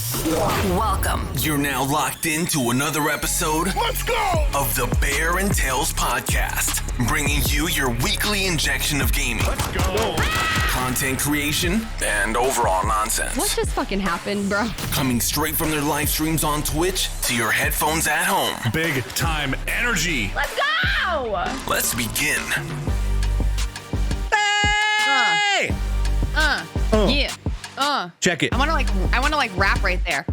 Welcome. You're now locked into another episode. Let's go! Of the Bear and Tails podcast, bringing you your weekly injection of gaming. Let's go! Content creation and overall nonsense. What just fucking happened, bro? Coming straight from their live streams on Twitch to your headphones at home. Big time energy. Let's go! Let's begin. Hey! Yeah. Check it. I want to like rap right there.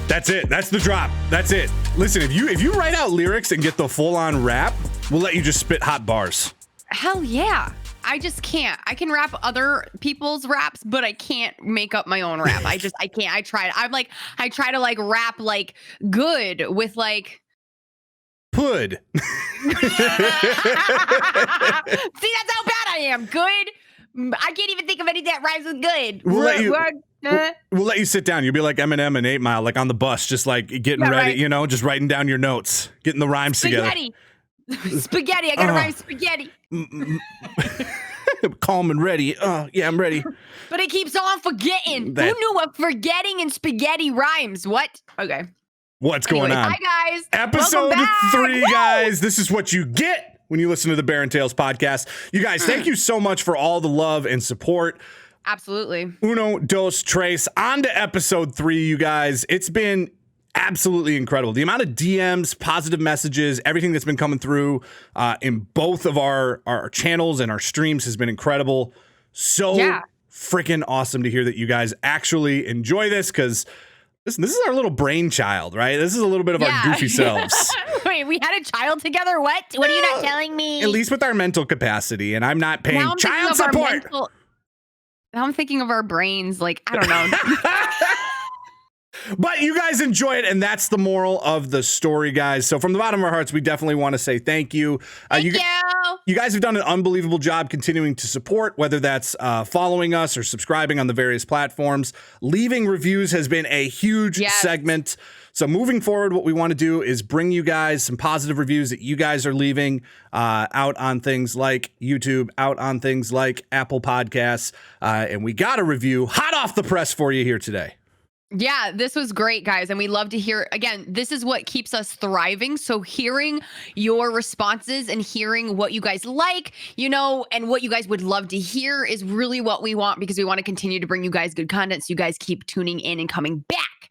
That's it. That's the drop. That's it. Listen, if you write out lyrics and get the full on rap, we'll let you just spit hot bars. Hell yeah. I just can't. I can rap other people's raps, but I can't make up my own rap. I can't. I tried. I try to like rap like good with like Pud. See, that's how bad I am. Good. I can't even think of anything that rhymes with good. We'll let you sit down. You'll be like Eminem and 8 Mile, like on the bus, just like getting ready, right. You know, just writing down your notes, getting the rhymes together. Spaghetti. I gotta rhyme spaghetti. Calm and ready. Yeah, I'm ready. But it keeps on forgetting. Who knew what forgetting and spaghetti rhymes? What? Okay. What's going on? Hi, guys. Episode 3, guys. This is what you get when you listen to the Bear and Tails podcast. You guys, thank you so much for all the love and support. Absolutely. Uno, dos, tres. On to episode 3, you guys. It's been absolutely incredible. The amount of DMs, positive messages, everything that's been coming through in both of our channels and our streams has been incredible. So freaking awesome to hear that you guys actually enjoy this, because listen, this is our little brainchild, right? This is a little bit of our goofy selves. Wait, we had a child together? What? What are you not telling me? At least with our mental capacity, and I'm not paying child support. Now I'm thinking of our brains, like, I don't know. But you guys enjoy it, and that's the moral of the story, guys. So from the bottom of our hearts, we definitely want to say thank you. Thank you. You guys have done an unbelievable job continuing to support, whether that's following us or subscribing on the various platforms. Leaving reviews has been a huge segment. So moving forward, what we want to do is bring you guys some positive reviews that you guys are leaving out on things like YouTube, out on things like Apple Podcasts. And we got a review hot off the press for you here today. Yeah, this was great, guys. And we love to hear, again, this is what keeps us thriving. So hearing your responses and hearing what you guys like, you know, and what you guys would love to hear is really what we want, because we want to continue to bring you guys good content. So you guys keep tuning in and coming back.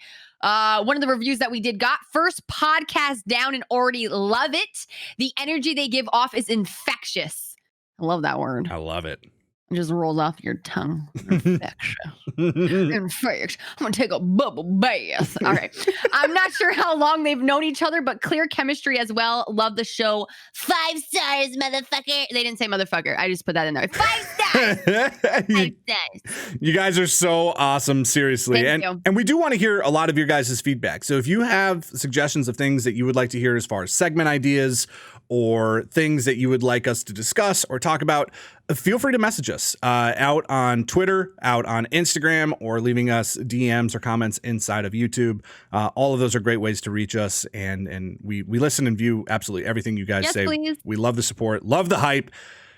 One of the reviews that we got, first podcast down and already love it. The energy they give off is infectious. I love that word. I love it. It just rolls off your tongue. Infectious. Infectious. I'm going to take a bubble bath. All right. I'm not sure how long they've known each other, but clear chemistry as well. Love the show. 5 stars, motherfucker. They didn't say motherfucker. I just put that in there. 5 stars. 5 stars. You guys are so awesome. Seriously. Thank you. And we do want to hear a lot of your guys' feedback. So if you have suggestions of things that you would like to hear as far as segment ideas or things that you would like us to discuss or talk about, feel free to message us out on Twitter, out on Instagram, or leaving us DMs or comments inside of YouTube. All of those are great ways to reach us, and we listen and view absolutely everything you guys say. Please. We love the support, love the hype.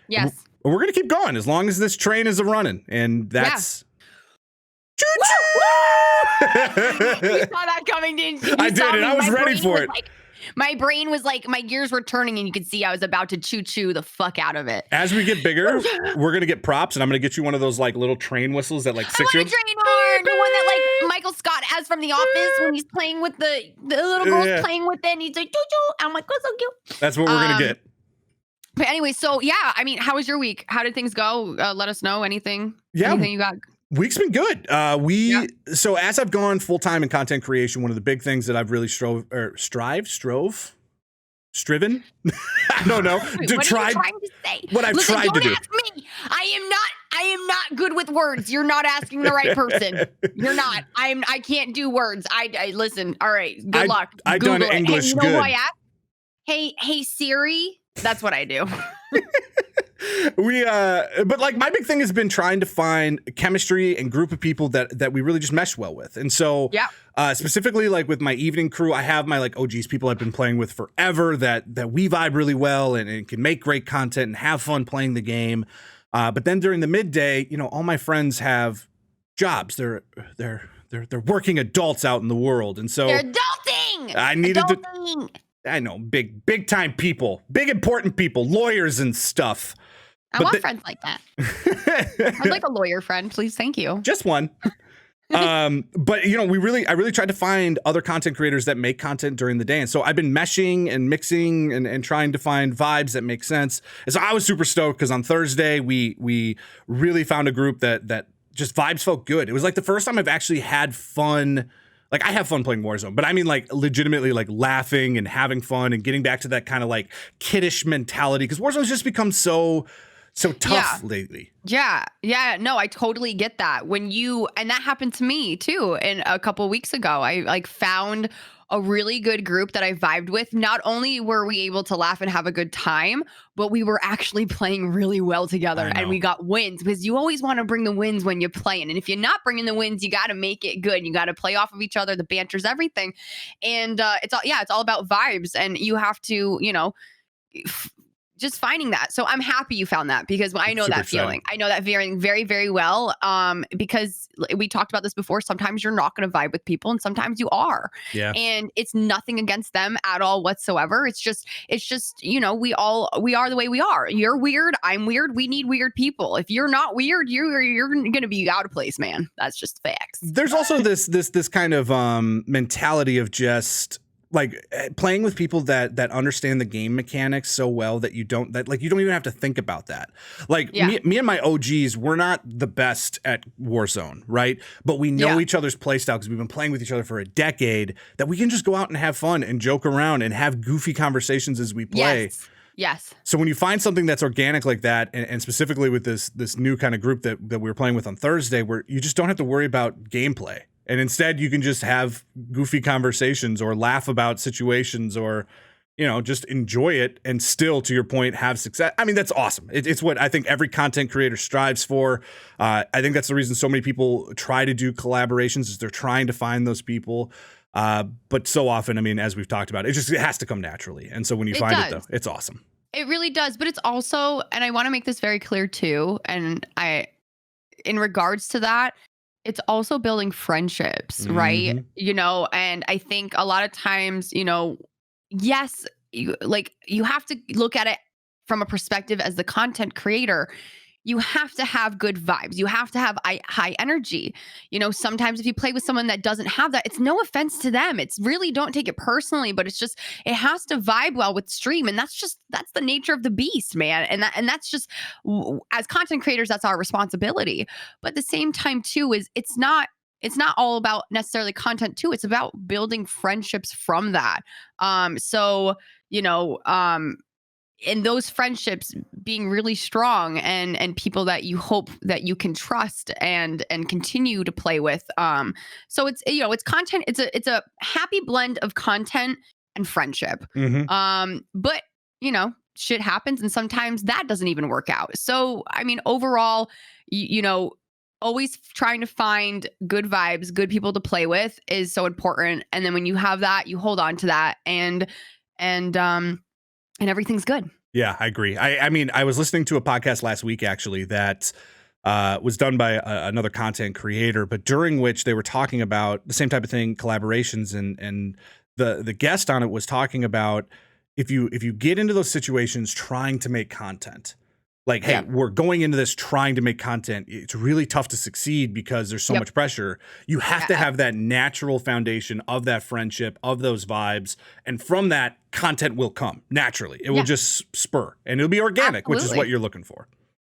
Yes. We're going to keep going as long as this train is a-running, and that's... Choo-choo! You saw that coming, didn't you? I did, and I was ready for it. My brain was like, my gears were turning, and you could see I was about to choo-choo the fuck out of it. As we get bigger, we're going to get props, and I'm going to get you one of those like little train whistles that like 6-year-olds. I want a train horn, the one that like Michael Scott has from The Office when he's playing with the little girl's playing with it, and he's like, choo-choo. I'm like, that's so cute. That's what we're going to get. But anyway, so yeah, I mean, how was your week? How did things go? Let us know. Anything you got? Week's been good. So as I've gone full time in content creation, one of the big things that I've really striven. I don't know. Wait, what are you trying to say? What I've tried to do. Don't ask me. I am not good with words. You're not asking the right person. You're not. I can't do words. I listen. All right. Good luck. I done English hey, you know good. Who I ask? Hey Siri. That's what I do. But like my big thing has been trying to find chemistry and group of people that we really just mesh well with. And so specifically like with my evening crew, I have my like OGs, people I've been playing with forever that we vibe really well and can make great content and have fun playing the game. But then during the midday, you know, all my friends have jobs. They're working adults out in the world, and so they're adulting. I needed to. I know, big time people, big important people, lawyers and stuff. I want friends like that. I'd like a lawyer friend, please. Thank you. Just one. But I really tried to find other content creators that make content during the day. And so I've been meshing and mixing and trying to find vibes that make sense. And so I was super stoked because on Thursday we really found a group that just vibes felt good. It was like the first time I've actually had fun. Like, I have fun playing Warzone, but I mean, like, legitimately, like, laughing and having fun and getting back to that kind of, like, kiddish mentality. Because Warzone's just become so tough lately. Yeah. No, I totally get that. And that happened to me, too. And a couple weeks ago, I, like, found a really good group that I vibed with. Not only were we able to laugh and have a good time, but we were actually playing really well together and we got wins, because you always want to bring the wins when you're playing. And if you're not bringing the wins, you got to make it good. You got to play off of each other. The banter's everything. And it's all about vibes, and you have to, just finding that. So I'm happy you found that, because I know that feeling. I know that very, very, very well. Because we talked about this before. Sometimes you're not going to vibe with people, and sometimes you are. Yeah. And it's nothing against them at all whatsoever. It's just, we are the way we are. You're weird. I'm weird. We need weird people. If you're not weird, you're going to be out of place, man. That's just facts. There's also this kind of mentality of just, like, playing with people that understand the game mechanics so well that you don't even have to think about that. Like, me and my OGs, we're not the best at Warzone, right? But we know each other's playstyle because we've been playing with each other for a decade, that we can just go out and have fun and joke around and have goofy conversations as we play. Yes. So when you find something that's organic like that, and specifically with this new kind of group that we were playing with on Thursday, where you just don't have to worry about gameplay. And instead, you can just have goofy conversations or laugh about situations, or, just enjoy it and still, to your point, have success. I mean, that's awesome. It's what I think every content creator strives for. I think that's the reason so many people try to do collaborations, is they're trying to find those people. But so often, I mean, as we've talked about, it has to come naturally. And so when you find it, though, it's awesome. It really does. But it's also, and I want to make this very clear, too, and in regards to that, it's also building friendships, right? And I think a lot of times, yes, you have to look at it from a perspective as the content creator. You have to have good vibes. You have to have high energy. Sometimes if you play with someone that doesn't have that, it's no offense to them. It's really, don't take it personally, but it's just, it has to vibe well with stream. And that's the nature of the beast, man. And that's just, as content creators, that's our responsibility. But at the same time too, it's not all about necessarily content too. It's about building friendships from that. And those friendships being really strong, and people that you hope that you can trust and continue to play with. So it's content. It's a happy blend of content and friendship. But shit happens, and sometimes that doesn't even work out. So I mean, overall, always trying to find good vibes, good people to play with is so important. And then when you have that, you hold on to that, and everything's good. Yeah, I agree. I mean, I was listening to a podcast last week, actually, that was done by another content creator, but during which they were talking about the same type of thing, collaborations, and the guest on it was talking about if you get into those situations trying to make content, like, hey, we're going into this trying to make content, it's really tough to succeed because there's so much pressure. You have to have that natural foundation of that friendship, of those vibes. And from that, content will come naturally. It will just spur, and it'll be organic, which is what you're looking for.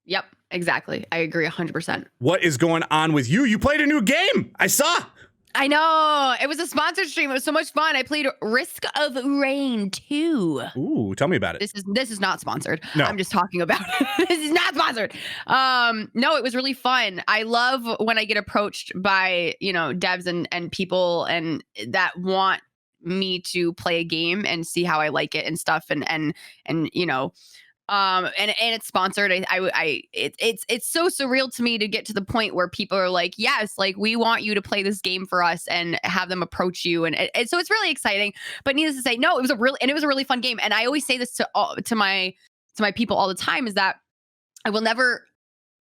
Yep, exactly. I agree 100%. What is going on with you? You played a new game. I saw. I know. It was a sponsored stream. It was so much fun. I played Risk of Rain 2. Ooh, tell me about it. This is not sponsored. No. I'm just talking about it. This is not sponsored. No, it was really fun. I love when I get approached by, devs and people and that want me to play a game and see how I like it and stuff, and it's sponsored. It's so surreal to me to get to the point where people are like, yes, like, we want you to play this game for us, and have them approach you. And so it's really exciting, but needless to say, no, it was a really fun game. And I always say this to my people all the time, is that I will never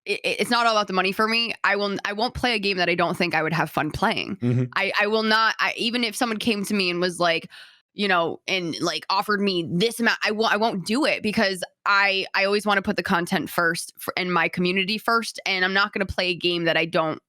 it's not all about the money for me. I won't play a game that I don't think I would have fun playing. Mm-hmm. I will not, even if someone came to me and was like, you know, and like offered me this amount, I won't do it, because I always want to put the content first and my community first. And I'm not going to play a game that I don't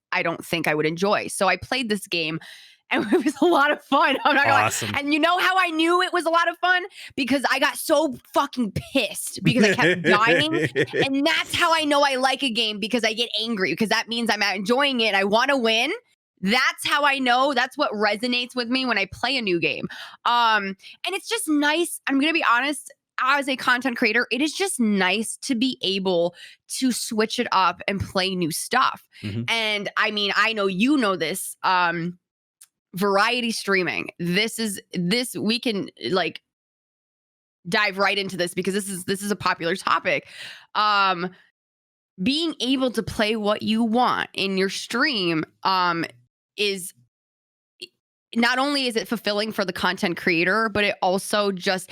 think I would enjoy. So I played this game and it was a lot of fun. I'm not gonna Awesome. lie. And you know how I knew it was a lot of fun? Because I got so fucking pissed because I kept dying. And that's how I know I like a game, because I get angry, because that means I'm enjoying it. I want to win. That's how I know. That's what resonates with me when I play a new game. And it's just nice. I'm going to be honest, as a content creator, it is just nice to be able to switch it up and play new stuff. Mm-hmm. And I mean, I know you know this, variety streaming. This we can like dive right into this, because this is a popular topic. Being able to play what you want in your stream, is not only is it fulfilling for the content creator, but it also just,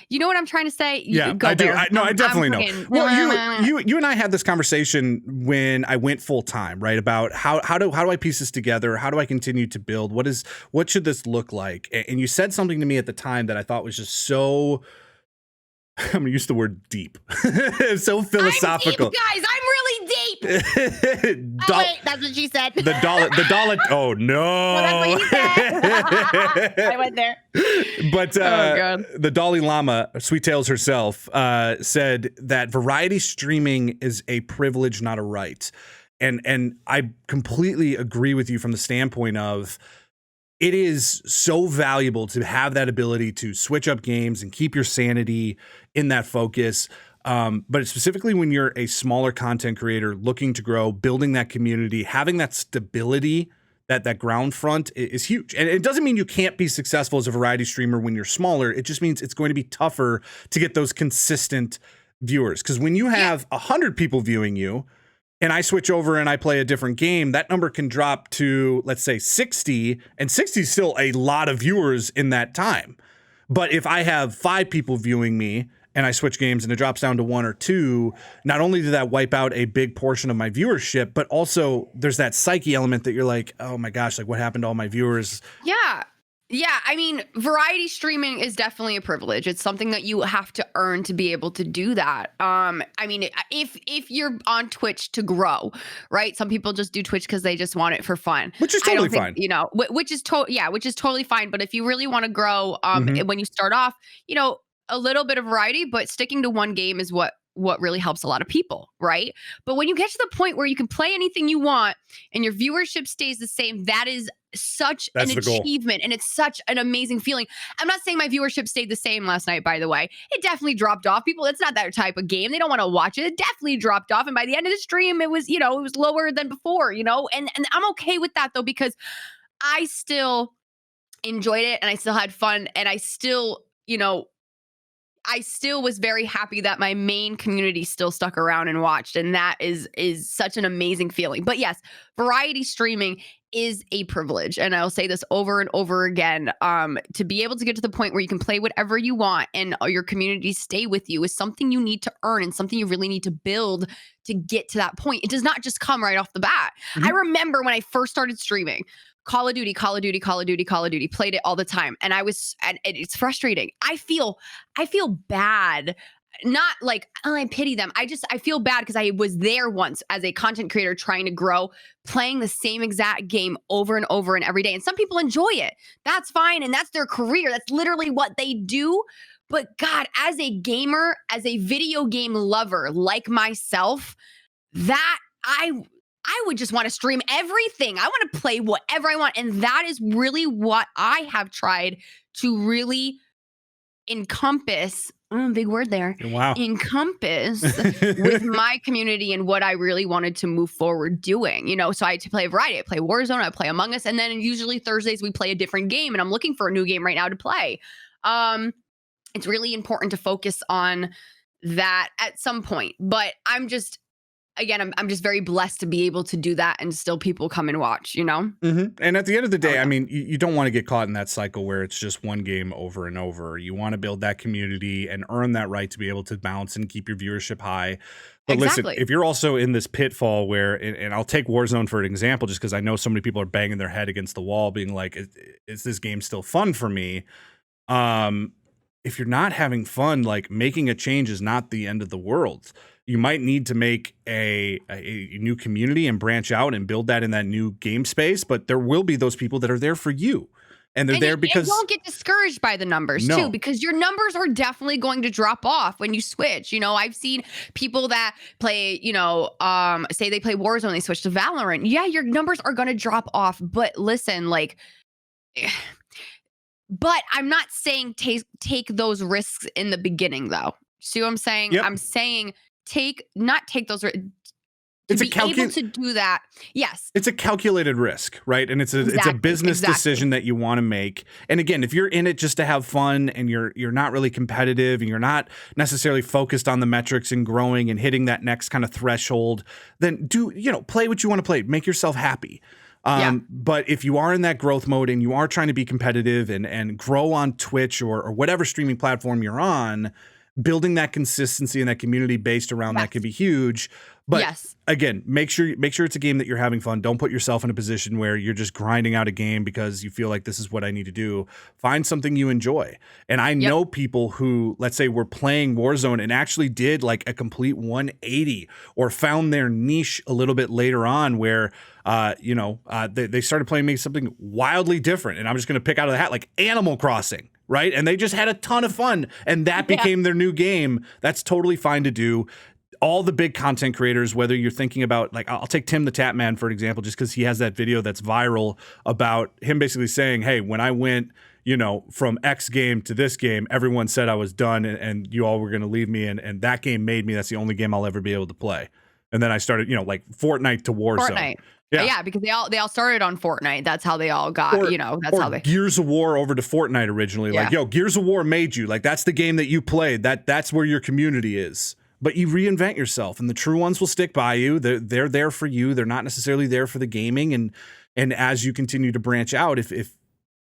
you know what I'm trying to say? Yeah, I do. I definitely know. Well, you and I had this conversation when I went full time, right? About how do I piece this together? How do I continue to build? What should this look like? And you said something to me at the time that I thought was just so, I'm gonna use the word deep, so philosophical. I'm deep, guys, I'm really deep. Wait, that's what she said. The dollar. Oh no! Well, that's what he said. I went there. But the Dalai Lama, SWEEETTAILS herself, said that variety streaming is a privilege, not a right. And I completely agree with you from the standpoint of, it is so valuable to have that ability to switch up games and keep your sanity in that focus. But specifically when you're a smaller content creator looking to grow, building that community, having that stability, that ground front is huge. And it doesn't mean you can't be successful as a variety streamer when you're smaller. It just means it's going to be tougher to get those consistent viewers. Because when you have 100 people viewing you, and I switch over and I play a different game, that number can drop to, let's say, 60, and 60 is still a lot of viewers in that time. But if I have 5 people viewing me and I switch games and it drops down to 1 or 2, not only did that wipe out a big portion of my viewership, but also there's that psyche element that you're like, oh my gosh, like what happened to all my viewers? Yeah. Yeah, I mean, variety streaming is definitely a privilege. It's something that you have to earn to be able to do that. I mean, if you're on Twitch to grow, right? Some people just do Twitch because they just want it for fun, which is totally fine. You know, which is totally fine. But if you really want to grow, when you start off, you know, a little bit of variety, but sticking to one game is what really helps a lot of people, right? But when you get to the point where you can play anything you want and your viewership stays the same, that is such an achievement, and it's such an amazing feeling. I'm not saying my viewership stayed the same last night, by the way. It definitely dropped off. People, it's not that type of game. They don't want to watch it. It definitely dropped off. And by the end of the stream, it was, you know, it was lower than before, you know, and I'm okay with that though, because I still enjoyed it and I still had fun, and I still, you know, I still was very happy that my main community still stuck around and watched. And that is such an amazing feeling. But yes, variety streaming is a privilege. And I'll say this over and over again, to be able to get to the point where you can play whatever you want and your community stay with you is something you need to earn and something you really need to build to get to that point. It does not just come right off the bat. Mm-hmm. I remember when I first started streaming, Call of Duty, played it all the time. And it's frustrating. I feel bad. Not like, oh, I pity them. I feel bad because I was there once as a content creator trying to grow, playing the same exact game over and over and every day. And some people enjoy it. That's fine. And that's their career. That's literally what they do. But God, as a gamer, as a video game lover like myself, that I would just want to stream everything. I want to play whatever I want. And that is really what I have tried to really encompass. Big word there. Wow. Encompass with my community and what I really wanted to move forward doing. You know, so I had to play a variety. I play Warzone, I play Among Us, and then usually Thursdays we play a different game. And I'm looking for a new game right now to play. It's really important to focus on that at some point. But I'm just, again, I'm just very blessed to be able to do that and still people come and watch, you know? And at the end of the day, I mean, you don't want to get caught in that cycle where it's just one game over and over. You want to build that community and earn that right to be able to bounce and keep your viewership high. But listen, if you're also in this pitfall where, and I'll take Warzone for an example, just because I know so many people are banging their head against the wall being like, is this game still fun for me? If you're not having fun, like making a change is not the end of the world. You might need to make a new community and branch out and build that in that new game space. But there will be those people that are there for you. And they're there because you won't get discouraged by the numbers too, because your numbers are definitely going to drop off when you switch. You know, I've seen people that play, you know, say they play Warzone, they switch to Valorant. Yeah, your numbers are going to drop off. But listen, like, but I'm not saying take those risks in the beginning, though. See what I'm saying? Yep. I'm saying not take those risks. It's able to do that. Yes. It's a calculated risk, right? And it's a business decision that you want to make. And again, if you're in it just to have fun and you're not really competitive and you're not necessarily focused on the metrics and growing and hitting that next kind of threshold, then play what you want to play. Make yourself happy. But if you are in that growth mode and you are trying to be competitive and grow on Twitch or whatever streaming platform you're on, building that consistency and that community based around that can be huge. But again, make sure it's a game that you're having fun. Don't put yourself in a position where you're just grinding out a game because you feel like this is what I need to do. Find something you enjoy. And I know people who, let's say, were playing Warzone and actually did like a complete 180 or found their niche a little bit later on where they started playing maybe something wildly different. And I'm just going to pick out of the hat like Animal Crossing. Right. And they just had a ton of fun and that became their new game. That's totally fine to do. All the big content creators, whether you're thinking about, like, I'll take Tim the Tap Man, for example, just because he has that video that's viral about him basically saying, hey, when I went, from X game to this game, everyone said I was done and you all were going to leave me. And that game made me. That's the only game I'll ever be able to play. And then I started, like Fortnite to Warzone. Fortnite. Yeah, because they all started on Fortnite. That's how they all got, that's how they Gears of War over to Fortnite originally. Like, Gears of War made you. Like, that's the game that you played. That's where your community is. But you reinvent yourself, and the true ones will stick by you. They're there for you. They're not necessarily there for the gaming. And as you continue to branch out, if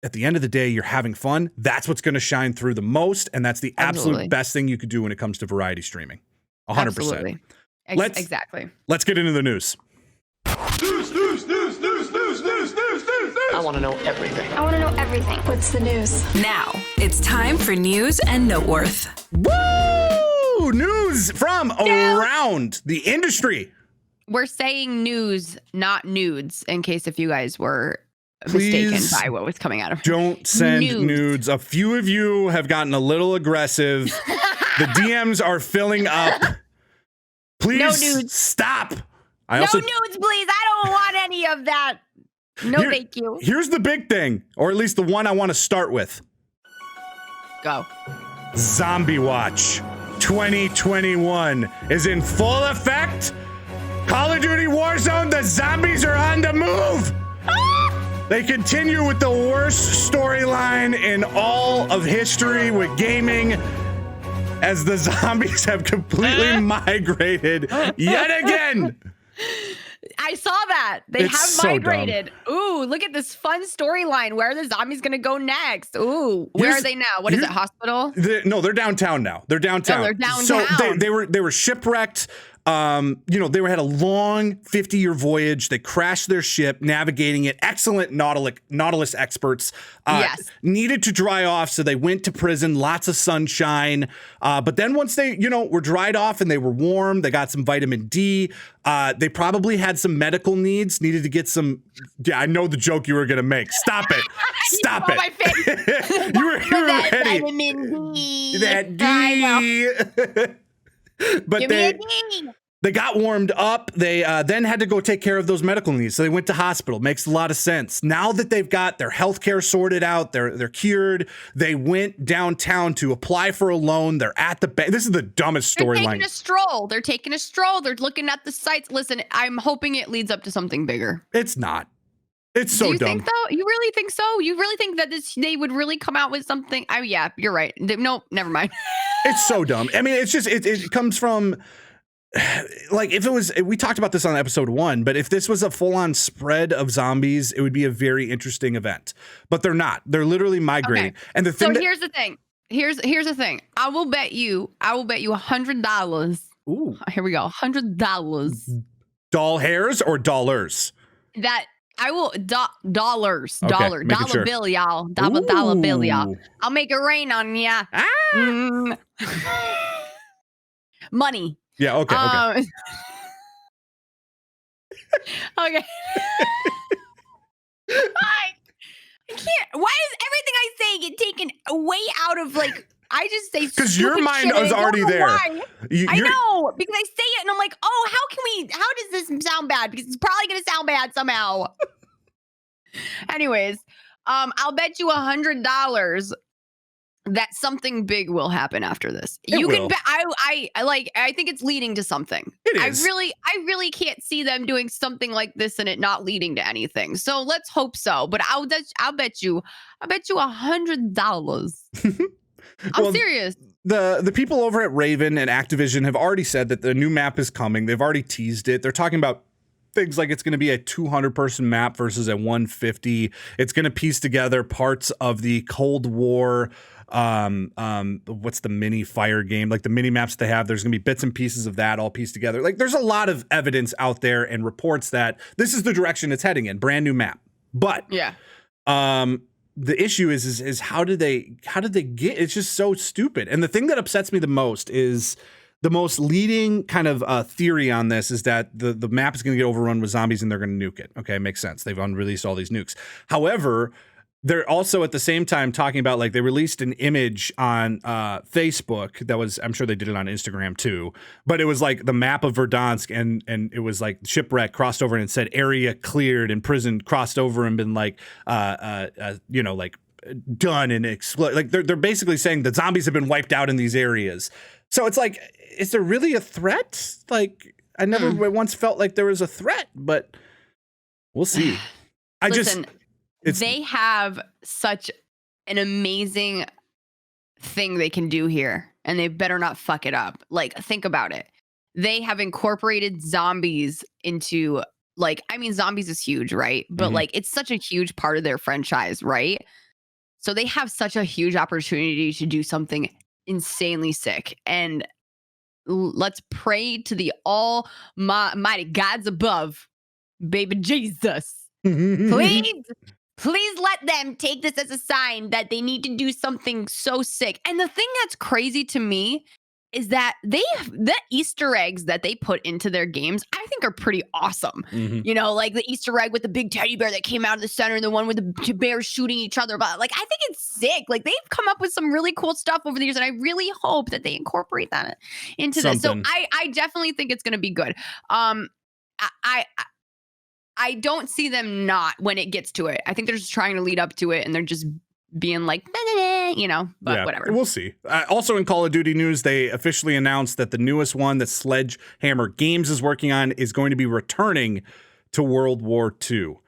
at the end of the day you're having fun, that's what's going to shine through the most, and that's the absolute best thing you could do when it comes to variety streaming. 100%. Absolutely. Exactly. Let's get into the news. News. I want to know everything. What's the news? Now, it's time for News and Noteworth. Woo! News from around the industry. We're saying news, not nudes, in case if you guys were mistaken by what was coming out of. Don't send nudes. A few of you have gotten a little aggressive. The DMs are filling up. Please no nudes. Stop. No nudes, please. I don't want any of that. No, thank you. Here's the big thing, or at least the one I want to start with. Go. Zombie Watch 2021 is in full effect. Call of Duty Warzone, the zombies are on the move. They continue with the worst storyline in all of history with gaming, as the zombies have completely migrated yet again. I saw that. They have migrated. Ooh, look at this fun storyline. Where are the zombies going to go next? Ooh, where are they now? What is it, hospital? They're downtown now. They're downtown. Oh, they're downtown. So they were shipwrecked. They had a long 50-year voyage. They crashed their ship, navigating it. Excellent Nautilus experts. Needed to dry off, so they went to prison. Lots of sunshine. But then once they, were dried off and they were warm, they got some vitamin D. They probably had some medical needs. Needed to get some. Yeah, I know the joke you were gonna make. Stop it. Stop it. My face. you were ready. Vitamin D. That D. But they got warmed up. They then had to go take care of those medical needs. So they went to hospital. Makes a lot of sense. Now that they've got their healthcare sorted out, they're cured. They went downtown to apply for a loan. They're at the bank. This is the dumbest storyline. They're taking a stroll. They're looking at the sites. Listen, I'm hoping it leads up to something bigger. It's not. It's so dumb. Do you think so? You really think so? You really think that they would really come out with something? Oh, yeah, you're right. No, never mind. It's so dumb. I mean, it's just, it comes from like if it was, we talked about this on episode 1, but if this was a full on spread of zombies, it would be a very interesting event, but they're not. They're literally migrating. Okay. And the thing here's the thing. Here's the thing. I will bet you $100. Ooh. Here we go. $100. Doll hairs or dollars? That I will dollars. Okay, Dollar sure. bill, y'all. Dollar bill, y'all. I'll make it rain on ya. Money. Yeah, okay. Okay. I can't. Why does everything I say get taken way out of like? I just say because your mind is already there. I know because I say it and I'm like, oh, how does this sound bad? Because it's probably gonna sound bad somehow. Anyways, I'll bet you $100 that something big will happen after this. It will. Can bet. I think it's leading to something. It is. I really can't see them doing something like this and it not leading to anything. So let's hope so. But I'll bet you $100. I'm serious. The people over at Raven and Activision have already said that the new map is coming. They've already teased it. They're talking about things like it's going to be a 200-person map versus a 150. It's going to piece together parts of the Cold War. What's the mini fire game? Like the mini maps they have. There's going to be bits and pieces of that all pieced together. Like there's a lot of evidence out there and reports that this is the direction it's heading in. Brand new map. But yeah. The issue is how did they get, it's just so stupid. And the thing that upsets me the most is the most leading kind of theory on this is that the map is going to get overrun with zombies and they're going to nuke it. Okay, makes sense. They've unreleased all these nukes. However, they're also at the same time talking about like they released an image on Facebook that was, I'm sure they did it on Instagram too, but it was like the map of Verdansk and it was like shipwreck crossed over and it said area cleared and prison crossed over and been like like done and explode. Like they're basically saying that zombies have been wiped out in these areas. So it's like, is there really a threat? Like I never once felt like there was a threat, but we'll see. They have such an amazing thing they can do here, and they better not fuck it up. Like, think about it. They have incorporated zombies into, like, I mean, zombies is huge, right? But, like, it's such a huge part of their franchise, right? So they have such a huge opportunity to do something insanely sick. And let's pray to the almighty gods above, baby Jesus. Please let them take this as a sign that they need to do something so sick. And the thing that's crazy to me is that the Easter eggs that they put into their games, I think are pretty awesome. You know, like the Easter egg with the big teddy bear that came out of the center and the one with the two bears shooting each other. But like, I think it's sick. Like they've come up with some really cool stuff over the years. And I really hope that they incorporate that into this. So I definitely think it's going to be good. I don't see them not when it gets to it. I think they're just trying to lead up to it and they're just being like, but whatever. We'll see. Also in Call of Duty news, they officially announced that the newest one that Sledgehammer Games is working on is going to be returning to World War II,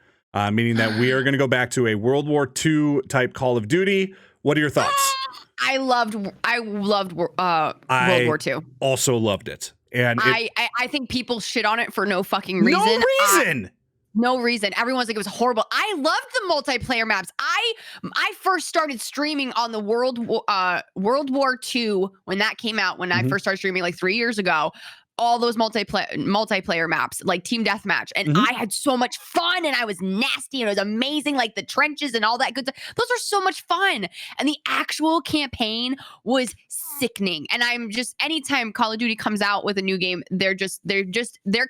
meaning that we are going to go back to a World War II type Call of Duty. What are your thoughts? I loved World War II. Also loved it. And I think people shit on it for no fucking reason. No reason. Everyone's like, it was horrible. I loved the multiplayer maps. I first started streaming on the World War II when that came out, when I first started streaming like 3 years ago. All those multiplayer maps, like team deathmatch. And I had so much fun and I was nasty and it was amazing, like the trenches and all that good stuff. Those are so much fun. And the actual campaign was sickening. And I'm just, anytime Call of Duty comes out with a new game, their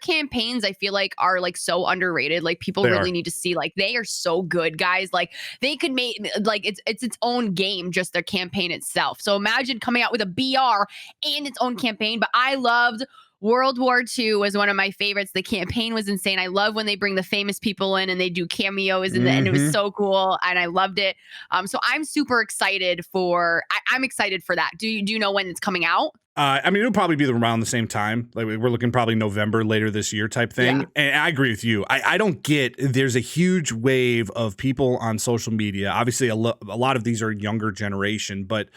campaigns, I feel like are like so underrated. Like people really need to see, like they are so good, guys. Like they could make, like it's its own game, just their campaign itself. So imagine coming out with a BR and its own campaign. But I loved World War II was one of my favorites. The campaign was insane. I love when they bring the famous people in and they do cameos in the end. It was so cool and I loved it. So I'm super excited for. I'm excited for that. Do you know when it's coming out? I mean, it'll probably be around the same time. Like we're looking probably November later this year type thing. Yeah. And I agree with you. I don't get. There's a huge wave of people on social media. Obviously, a lot of these are younger generation, but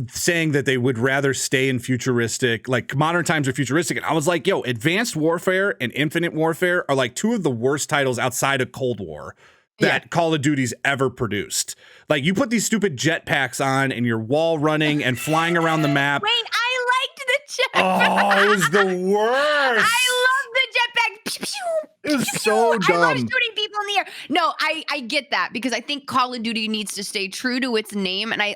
saying that they would rather stay in futuristic, like modern times are futuristic. And I was like, yo, Advanced Warfare and Infinite Warfare are like two of the worst titles outside of Cold War that Call of Duty's ever produced. Like, you put these stupid jetpacks on and you're wall running and flying around the map. Wait, I liked the jetpack. Oh, it was the worst. I love the jetpack. Pew, pew, It was pew. so dumb. I love shooting people in the air. No, I get that, because I think Call of Duty needs to stay true to its name. And I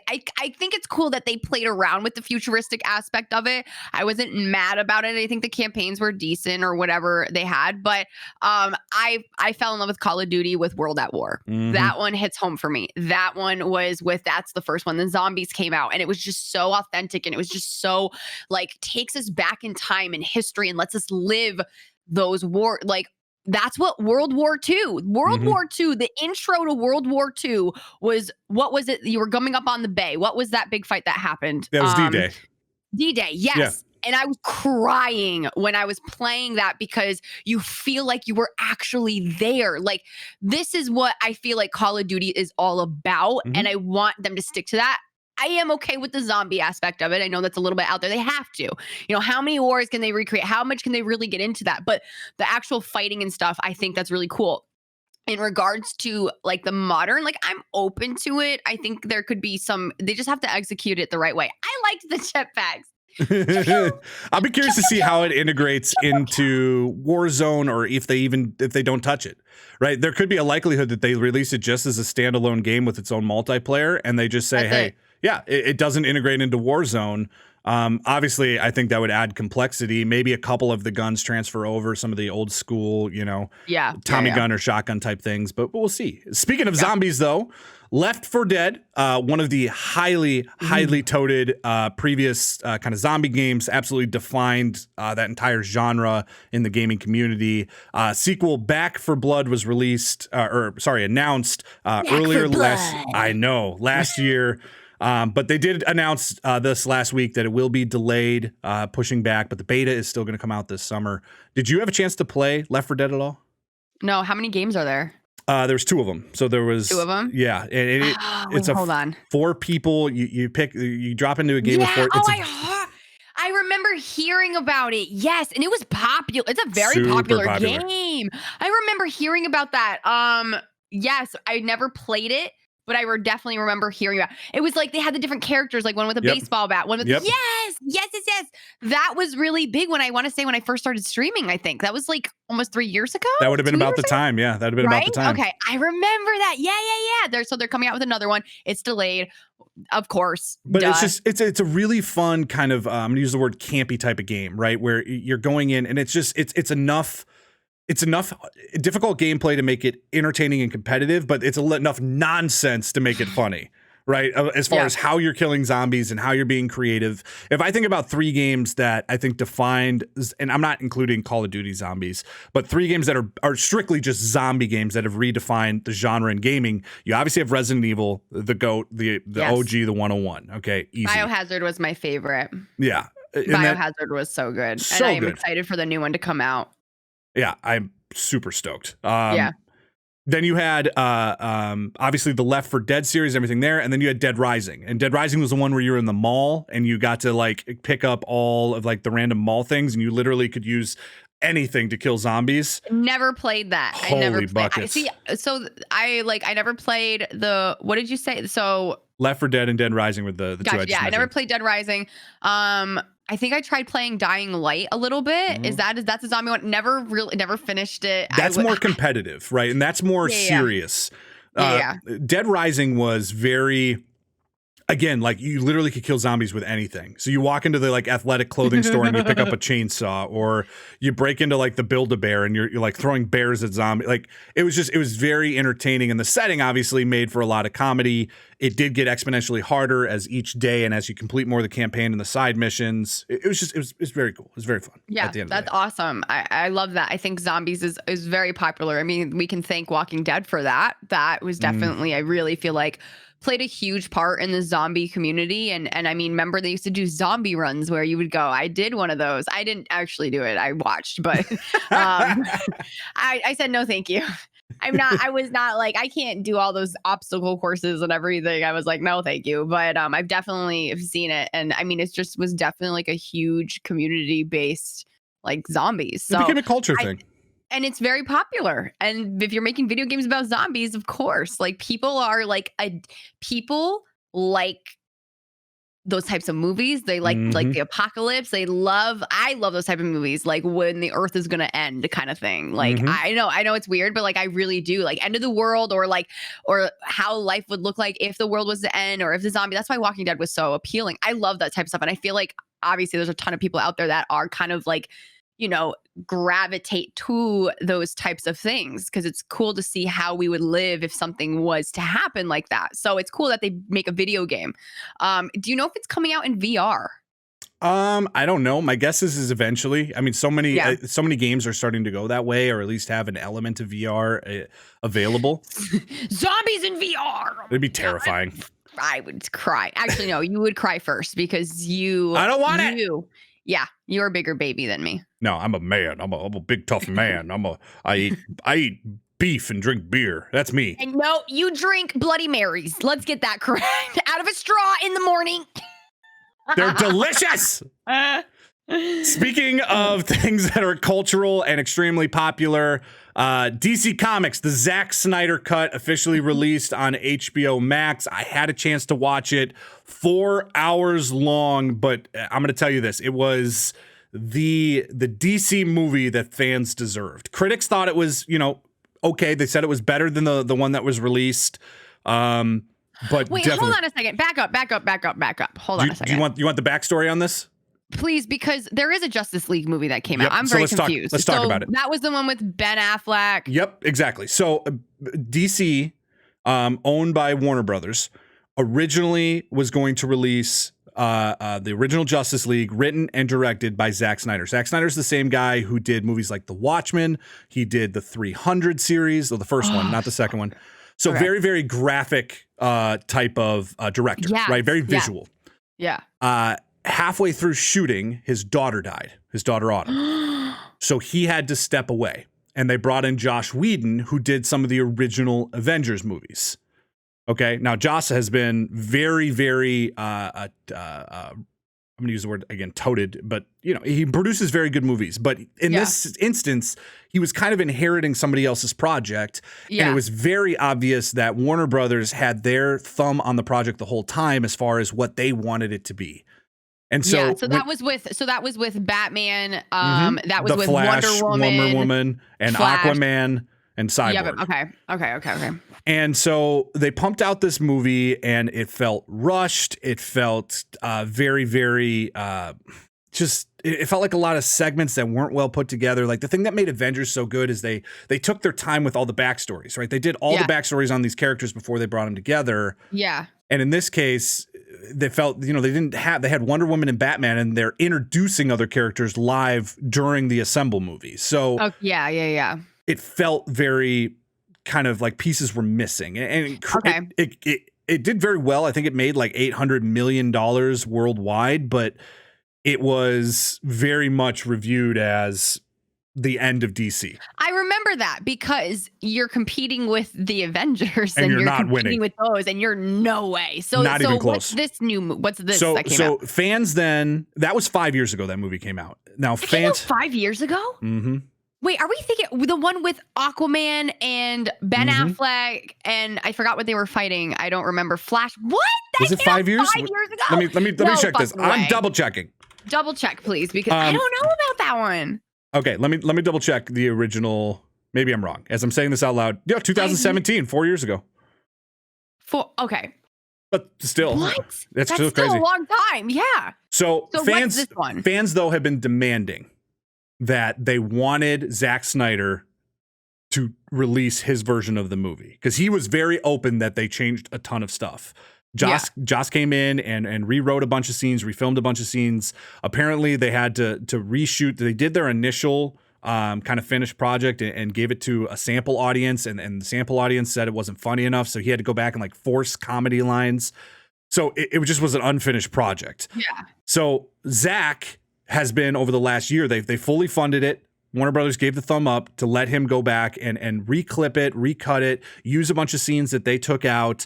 think it's cool that they played around with the futuristic aspect of it. I wasn't mad about it. I think the campaigns were decent or whatever they had. But I fell in love with Call of Duty with World at War. Mm-hmm. That one hits home for me. That one was that's the first one. Then Zombies came out, and it was just so authentic, and it was just so like takes us back in time and history and lets us live those war, like that's what World War II. World War II, the intro to World War II was, what was it? You were coming up on the bay. What was that big fight that happened? That was D-Day. D-Day, yes. Yeah. And I was crying when I was playing that, because you feel like you were actually there. Like, this is what I feel like Call of Duty is all about. And I want them to stick to that. I am okay with the zombie aspect of it. I know that's a little bit out there. They have to. You know, how many wars can they recreate? How much can they really get into that? But the actual fighting and stuff, I think that's really cool. In regards to like the modern, like I'm open to it. I think there could be they just have to execute it the right way. I liked the jetpacks. I'll be curious to see how it integrates into Warzone, or if they don't touch it, right? There could be a likelihood that they release it just as a standalone game with its own multiplayer, and they just say, hey, it doesn't integrate into Warzone. Obviously, I think that would add complexity. Maybe a couple of the guns transfer over, some of the old school, Tommy gun or shotgun type things, but we'll see. Speaking of zombies, though, Left 4 Dead, one of the highly touted previous kind of zombie games, absolutely defined that entire genre in the gaming community. Sequel Back 4 Blood was announced earlier last year. But they did announce this last week that it will be delayed, pushing back, but the beta is still going to come out this summer. Did you have a chance to play Left 4 Dead at all? No. How many games are there? There's 2 of them. So there was 2 of them. Yeah, and it's hold on. 4 people. You drop into a game with 4. I remember hearing about it. Yes, and it was popular. It's a very popular game. I remember hearing about that. Yes, I never played it, but I definitely remember hearing about it. It was like they had the different characters, like one with a baseball bat, one with yes. That was really big when I first started streaming. I think that was like almost 3 years ago. That would have been about the time. Yeah, that would have been about the time. Okay, I remember that. Yeah. They're coming out with another one. It's delayed, of course. But it's a really fun kind of I'm gonna use the word campy type of game, right? Where you're going in and it's enough difficult gameplay to make it entertaining and competitive, but it's enough nonsense to make it funny, right? As far as how you're killing zombies and how you're being creative. If I think about 3 games that I think defined, and I'm not including Call of Duty zombies, but 3 games that are strictly just zombie games that have redefined the genre in gaming. You obviously have Resident Evil, the GOAT, the OG, the 101. Okay, easy. Biohazard was my favorite. Yeah. Biohazard was so good. And I am excited for the new one to come out. Yeah, I'm super stoked. Then you had obviously the Left 4 Dead series, everything there, and then you had Dead Rising. And Dead Rising was the one where you were in the mall and you got to like pick up all of like the random mall things, and you literally could use anything to kill zombies. Never played that. Holy I never played. buckets. I never played the, what did you say? So Left 4 Dead and Dead Rising were the two. I never played Dead Rising. I think I tried playing Dying Light a little bit. That's a zombie one? Never finished it. That's more competitive, right? And that's more serious. Dead Rising was very, again, like you literally could kill zombies with anything. So you walk into the like athletic clothing store and you pick up a chainsaw, or you break into like the Build-A-Bear and you're like throwing bears at zombies. Like it was very entertaining, and the setting obviously made for a lot of comedy. It did get exponentially harder as each day and as you complete more of the campaign and the side missions. It was very cool. It was very fun. Yeah, that's awesome. I love that. I think zombies is very popular. I mean, we can thank Walking Dead for that. That was definitely, I really feel like, played a huge part in the zombie community. And I mean, remember they used to do zombie runs where you would go. I did one of those. I didn't actually do it. I watched, but I said no thank you. I was not like, I can't do all those obstacle courses and everything. I was like, no, thank you. But I've definitely seen it. And I mean, was definitely like a huge community based like zombies. So it became a culture thing. And it's very popular. And if you're making video games about zombies, of course, like people like those types of movies. They like the apocalypse. I love those type of movies, like when the earth is gonna end kind of thing. Like I know it's weird, but like I really do like end of the world or how life would look like if the world was to end or if the zombie. That's why Walking Dead was so appealing. I love that type of stuff. And I feel like obviously there's a ton of people out there that are kind of like, gravitate to those types of things because it's cool to see how we would live if something was to happen like that. So it's cool that they make a video game. Do you know if it's coming out in VR? I don't know. My guess is eventually. I mean, so many games are starting to go that way, or at least have an element of VR available. Zombies in VR. It'd be terrifying. I would cry. Actually, no, you would cry first because I don't want it. Yeah, you're a bigger baby than me. No, I'm a man. I'm a big tough man. I eat beef and drink beer. That's me. And no, you drink Bloody Marys. Let's get that correct. Out of a straw in the morning. They're delicious. Speaking of things that are cultural and extremely popular, DC Comics, the Zack Snyder cut officially released on HBO Max. I had a chance to watch it, 4 hours long, but I'm going to tell you this. It was the DC movie that fans deserved. Critics thought it was, okay. They said it was better than the one that was released. But wait, hold on a second. Back up. Hold on a second. You want the backstory on this? Please, because there is a Justice League movie that came out. I'm very confused. Let's talk about it. That was the one with Ben Affleck. Yep, exactly. So DC, owned by Warner Brothers, originally was going to release the original Justice League, written and directed by Zack Snyder. Zack Snyder's the same guy who did movies like The Watchmen. He did the 300 series, or the first one, not the second one. So very, very graphic type of director, right? Very visual. Yeah. Halfway through shooting, his daughter died. His daughter Autumn. So he had to step away, and they brought in Joss Whedon, who did some of the original Avengers movies. Okay, now Joss has been very, very, I'm going to use the word again, touted, but he produces very good movies. But in this instance, he was kind of inheriting somebody else's project, and it was very obvious that Warner Brothers had their thumb on the project the whole time as far as what they wanted it to And so, that was with Batman. That was the with Flash, Wonder Woman, and Flash. Aquaman, and Cyborg. Yeah, but okay. And so they pumped out this movie, and it felt rushed. It felt very, very it felt like a lot of segments that weren't well put together. Like the thing that made Avengers so good is they took their time with all the backstories, right? They did all the backstories on these characters before they brought them together. Yeah. And in this case, they felt, they had Wonder Woman and Batman, and they're introducing other characters live during the Assemble movie. So yeah. It felt very kind of like pieces were missing, and it did very well. I think it made like $800 million worldwide, but it was very much reviewed as the end of DC. I remember that because you're competing with the Avengers and you're not competing winning with those, and you're no way. So not even close. What's this? So that came out? Fans then, that was 5 years ago that movie came out. Now it came out 5 years ago. Mm-hmm. Wait, are we thinking the one with Aquaman and Ben Affleck, and I forgot what they were fighting? I don't remember. Flash. What? Was it 5 years? 5 years ago. Let me check this. I'm double checking. Double check, please, because I don't know about that one. Okay, let me double check the original. Maybe I'm wrong. As I'm saying this out loud, 2017, 4 years ago. Okay. But still, what? That's still crazy. A long time. Yeah. So what's this one? Fans though have been demanding that they wanted Zack Snyder to release his version of the movie because he was very open that they changed a ton of stuff. Joss came in and rewrote a bunch of scenes, refilmed a bunch of scenes. Apparently, they had to reshoot. They did their initial kind of finished project and gave it to a sample audience, and the sample audience said it wasn't funny enough, so he had to go back and like force comedy lines. So it just was an unfinished project. Yeah. So Zach has been over the last year. They fully funded it. Warner Brothers gave the thumb up to let him go back and reclip it, recut it, use a bunch of scenes that they took out.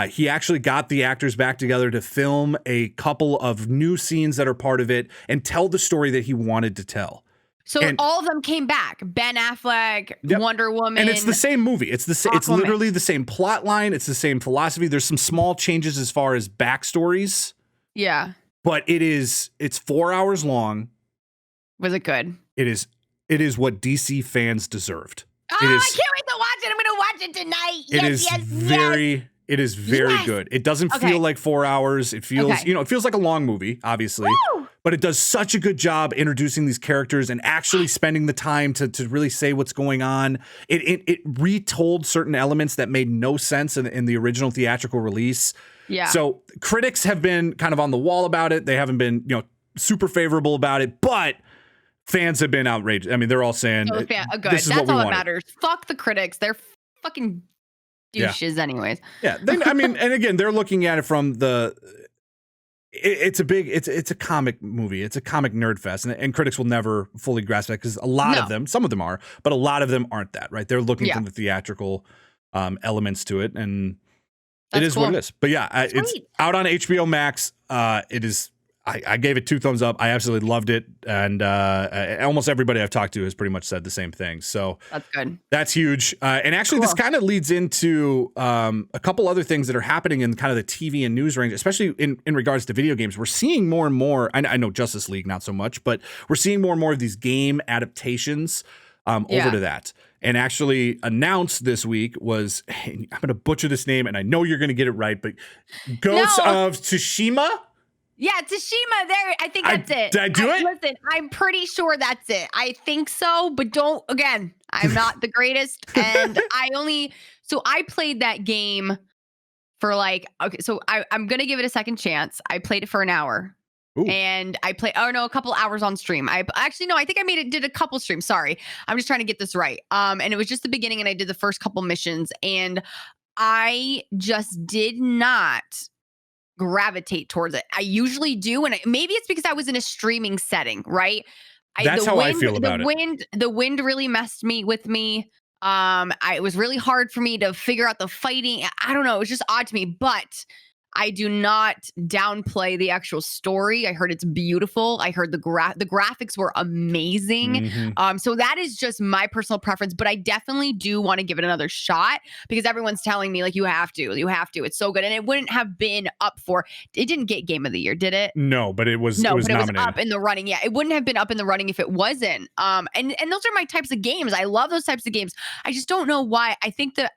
He actually got the actors back together to film a couple of new scenes that are part of it and tell the story that he wanted to tell. So all of them came back. Ben Affleck, Wonder Woman. And it's the same movie. It's it's literally the same plot line. It's the same philosophy. There's some small changes as far as backstories. Yeah. But it's 4 hours long. Was it good? It is what DC fans deserved. Oh, I can't wait to watch it. I'm going to watch it tonight. It is very good. It doesn't feel like 4 hours. It feels, it feels like a long movie, obviously. Woo! But it does such a good job introducing these characters and actually spending the time to really say what's going on. It retold certain elements that made no sense in the original theatrical release. Yeah. So critics have been kind of on the wall about it. They haven't been, super favorable about it, but fans have been outraged. I mean, they're all saying, good. This is That's what we all that wanted. matters. Fuck the critics. They're fucking douches anyways. Yeah. And again, they're looking at it from it's a comic movie. It's a comic nerd fest. And critics will never fully grasp that because a lot of them, some of them are, but a lot of them aren't that, right? They're looking for the theatrical elements to it. And it is what it is. But yeah, it's out on HBO Max. It is. I gave it 2 thumbs up. I absolutely loved it. And almost everybody I've talked to has pretty much said the same thing. So that's good. That's huge. And actually, this kind of leads into a couple other things that are happening in kind of the TV and news range, especially in regards to video games. We're seeing more and more. I know Justice League, not so much, but we're seeing more and more of these game adaptations over to that. And actually announced this week was, I'm going to butcher this name, and I know you're going to get it right, but Ghosts of Tsushima? Yeah, Tsushima, there. I think that's it. Did I do it? Listen, I'm pretty sure that's it. I think so, but I'm not the greatest. And I played that game for I'm going to give it a second chance. I played it for an hour. Ooh. And I played, a couple hours on stream. I think I did a couple streams. Sorry. I'm just trying to get this right. And it was just the beginning and I did the first couple missions and I just did not gravitate towards it. I usually do. And maybe it's because I was in a streaming setting, right? That's how I feel about it. The wind really messed with me. It was really hard for me to figure out the fighting. I don't know. It was just odd to me, but I do not downplay the actual story. I heard it's beautiful. I heard the graphics were amazing. Mm-hmm. So that is just my personal preference, but I definitely do want to give it another shot because everyone's telling me you have to. It's so good. And it wouldn't have been it didn't get Game of the Year, did it? No, but it was nominated. It was up in the running. Yeah, it wouldn't have been up in the running if it wasn't. And those are my types of games. I love those types of games. I just don't know why. I think the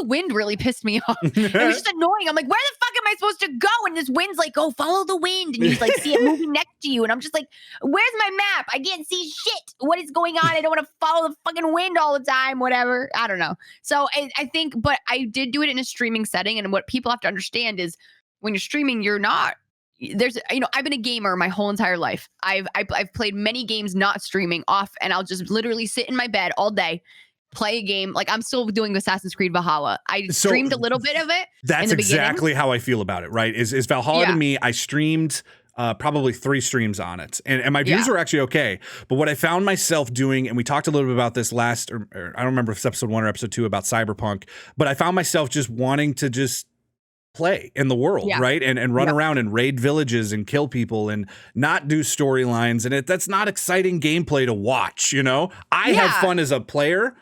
wind really pissed me off. It was just annoying. I'm like, where the fuck am I supposed to go? And this wind's like, oh, follow the wind. And you see it moving next to you. And I'm just like, where's my map? I can't see shit. What is going on? I don't want to follow the fucking wind all the time, whatever. I don't know. So I think, but I did do it in a streaming setting. And what people have to understand is when you're streaming, you're not, I've been a gamer my whole entire life. I've played many games not streaming off, and I'll just literally sit in my bed all day, play a game. Like I'm still doing Assassin's Creed Valhalla. I streamed a little bit of it. That's exactly how I feel about it, right? Is Valhalla to me, I streamed probably 3 streams on it. And my views were actually okay. But what I found myself doing, and we talked a little bit about this last, or I don't remember if it's episode 1 or episode 2 about Cyberpunk, but I found myself just wanting to just play in the world, right? And run around and raid villages and kill people and not do storylines. And that's not exciting gameplay to watch, I have fun as a player.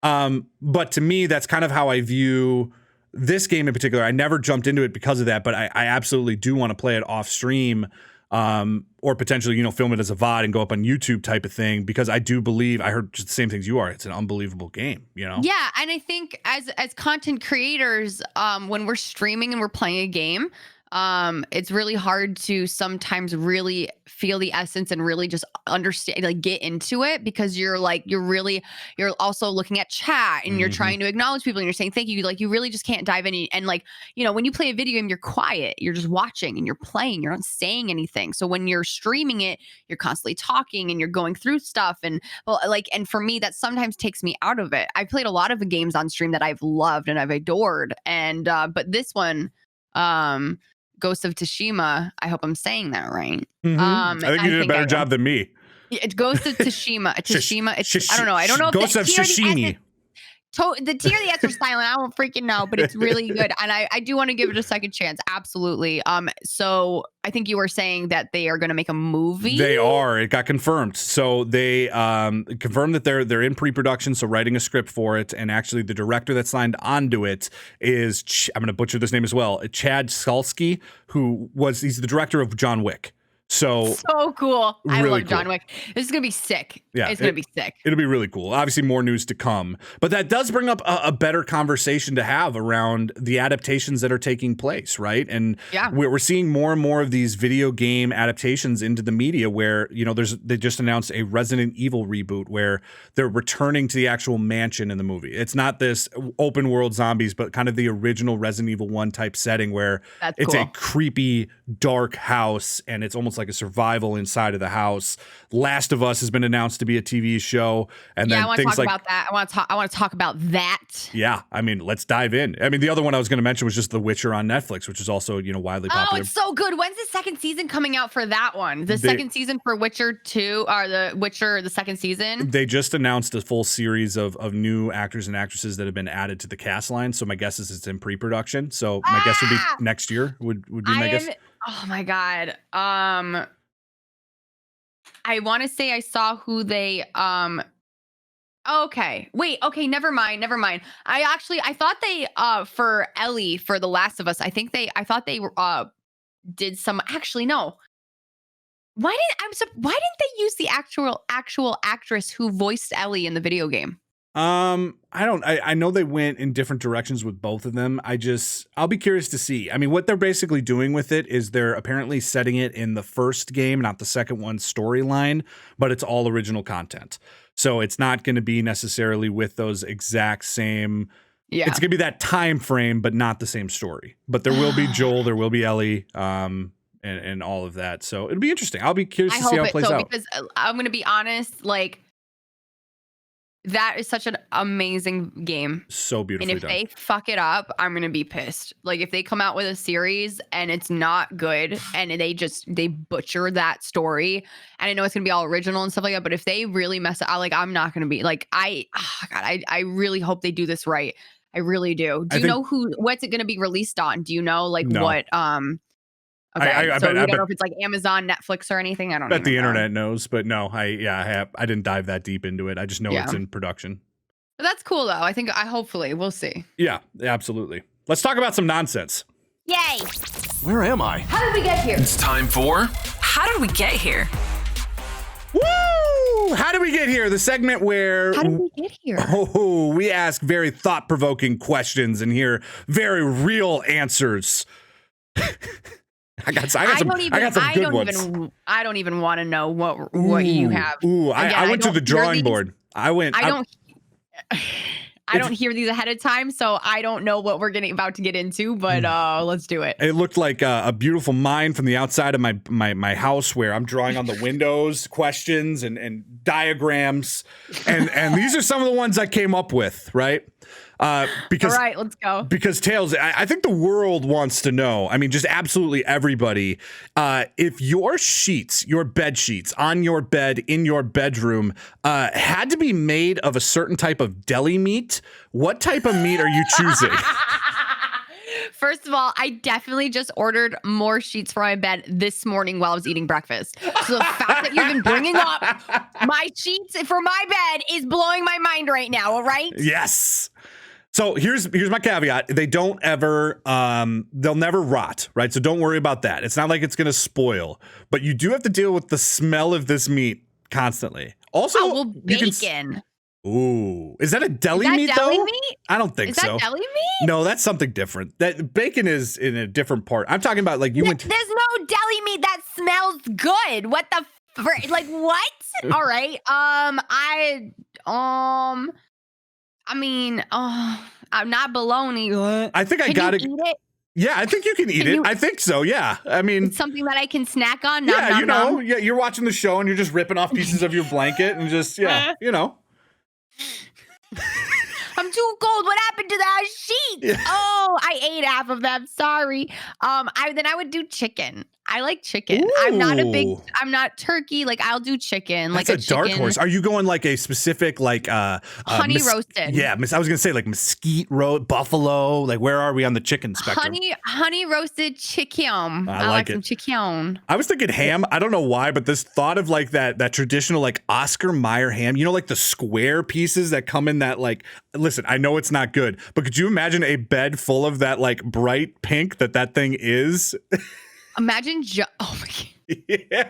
But to me, that's kind of how I view this game in particular. I never jumped into it because of that, but I absolutely do want to play it off stream, or potentially, film it as a VOD and go up on YouTube type of thing, because I do believe I heard just the same things you are. It's an unbelievable game, Yeah. And I think as content creators, when we're streaming and we're playing a game, it's really hard to sometimes really feel the essence and really just understand, get into it, because you're also looking at chat and you're trying to acknowledge people and you're saying thank you. You really just can't dive in. And when you play a video game, you're quiet, you're just watching and you're playing, you're not saying anything. So when you're streaming it, you're constantly talking and you're going through stuff. And and for me, that sometimes takes me out of it. I've played a lot of the games on stream that I've loved and I've adored. And, but this one, Ghost of Tsushima, I hope I'm saying that right. I think you did a better job than me. It goes to Tashima. Tashima. I don't know. I don't know if Ghost of Shishimi. The T or the S are silent. I don't freaking know, but it's really good. And I do want to give it a second chance. Absolutely. So I think you were saying that they are going to make a movie. They are. It got confirmed. So they confirmed that they're in pre-production, so writing a script for it. And actually the director that signed onto it is, I'm going to butcher this name as well, Chad Skalsky, he's the director of John Wick. So cool. I really love John Wick. This is going to be sick. Yeah, it's going to be sick. It'll be really cool. Obviously, more news to come. But that does bring up a better conversation to have around the adaptations that are taking place, right? And we're seeing more and more of these video game adaptations into the media where, they just announced a Resident Evil reboot where they're returning to the actual mansion in the movie. It's not this open world zombies, but kind of the original Resident Evil 1 type setting where it's a creepy, dark house and it's almost like a survival inside of the house. Last of Us has been announced to be a TV show, and then I want to things talk about that. I want to talk about that. Yeah, I mean, let's dive in. I mean, the other one I was going to mention was just The Witcher on Netflix, which is also widely popular. Oh, it's so good. When's the second season coming out for that one? Second season for Witcher 2 or the Witcher the second season? They just announced a full series of new actors and actresses that have been added to the cast line. So my guess is it's in pre-production. So my guess would be next year. Would be my guess. Oh my God. I want to say I saw who they okay. Wait, okay, never mind. I thought they for Ellie for The Last of Us, I thought they did some, actually no. Why didn't they use the actual actress who voiced Ellie in the video game? I know they went in different directions with both of them. I'll be curious to see. I mean, what they're basically doing with it is they're apparently setting it in the first game, not the second one's storyline, but it's all original content. So it's not going to be necessarily with those exact same. Yeah. It's going to be that time frame, but not the same story. But there will be Joel, there will be Ellie, and all of that. So it'll be interesting. I'll be curious to see how it plays out. Because I'm going to be honest, like, that is such an amazing game. So beautifully done. And if they fuck it up, I'm going to be pissed. Like, if they come out with a series and it's not good and they butcher that story, and I know it's going to be all original and stuff like that, but if they really mess it up, like, I'm not going to be like, I really hope they do this right. I really do. Do you know what's it going to be released on? Do you know, like, no. What, okay, I don't know if it's like Amazon, Netflix, or anything. I don't know. Bet the internet knows, but no, I didn't dive that deep into it. I just know it's in production. But that's cool, though. Hopefully, we'll see. Yeah, absolutely. Let's talk about some nonsense. Yay! Where am I? How did we get here? It's time for How Did We Get Here? Woo! How did we get here? The segment where How did we get here? We ask very thought-provoking questions and hear very real answers. I got some good ones. I don't even want to know what you have. I went to the drawing board. I don't hear these ahead of time, so I don't know what we're about to get into, but let's do it. It looked like a beautiful mind from the outside of my house where I'm drawing on the windows, questions and diagrams. And these are some of the ones I came up with, right? Because, all right, let's go. Because Tails, I think the world wants to know. I mean, just absolutely everybody. If your sheets, your bed sheets on your bed in your bedroom had to be made of a certain type of deli meat, what type of meat are you choosing? First of all, I definitely just ordered more sheets for my bed this morning while I was eating breakfast. So the fact that you've been bringing up my sheets for my bed is blowing my mind right now. All right? Yes. So here's my caveat. They don't ever, they'll never rot, right? So don't worry about that. It's not like it's going to spoil, but you do have to deal with the smell of this meat constantly. Also, bacon. Ooh, is that a deli meat deli though? Meat? I don't think so. Is that deli meat? No, that's something different. That bacon is in a different part. I'm talking about like you went. There's no deli meat that smells good. What the like what? All right. I mean, I'm not bologna. I think I got it. Eat it? Yeah, I think you can eat it. I think so. Yeah, I mean, it's something that I can snack on. Yeah, you're watching the show and you're just ripping off pieces of your blanket and just I'm too cold. What happened to that sheet? Yeah. Oh, I ate half of them. Sorry. Then I would do chicken. I like chicken. Ooh. I'm not turkey. Like I'll do chicken. That's like a dark horse. Are you going like a specific like honey roasted? Yeah, I was gonna say like mesquite roast, buffalo. Like where are we on the chicken spectrum? Honey roasted chicken. I like it. Some chicken. I was thinking ham. I don't know why, but this thought of like that traditional like Oscar Mayer ham. You know, like the square pieces that come in that like. Listen, I know it's not good, but could you imagine a bed full of that like bright pink that thing is? Imagine oh my God. Yeah.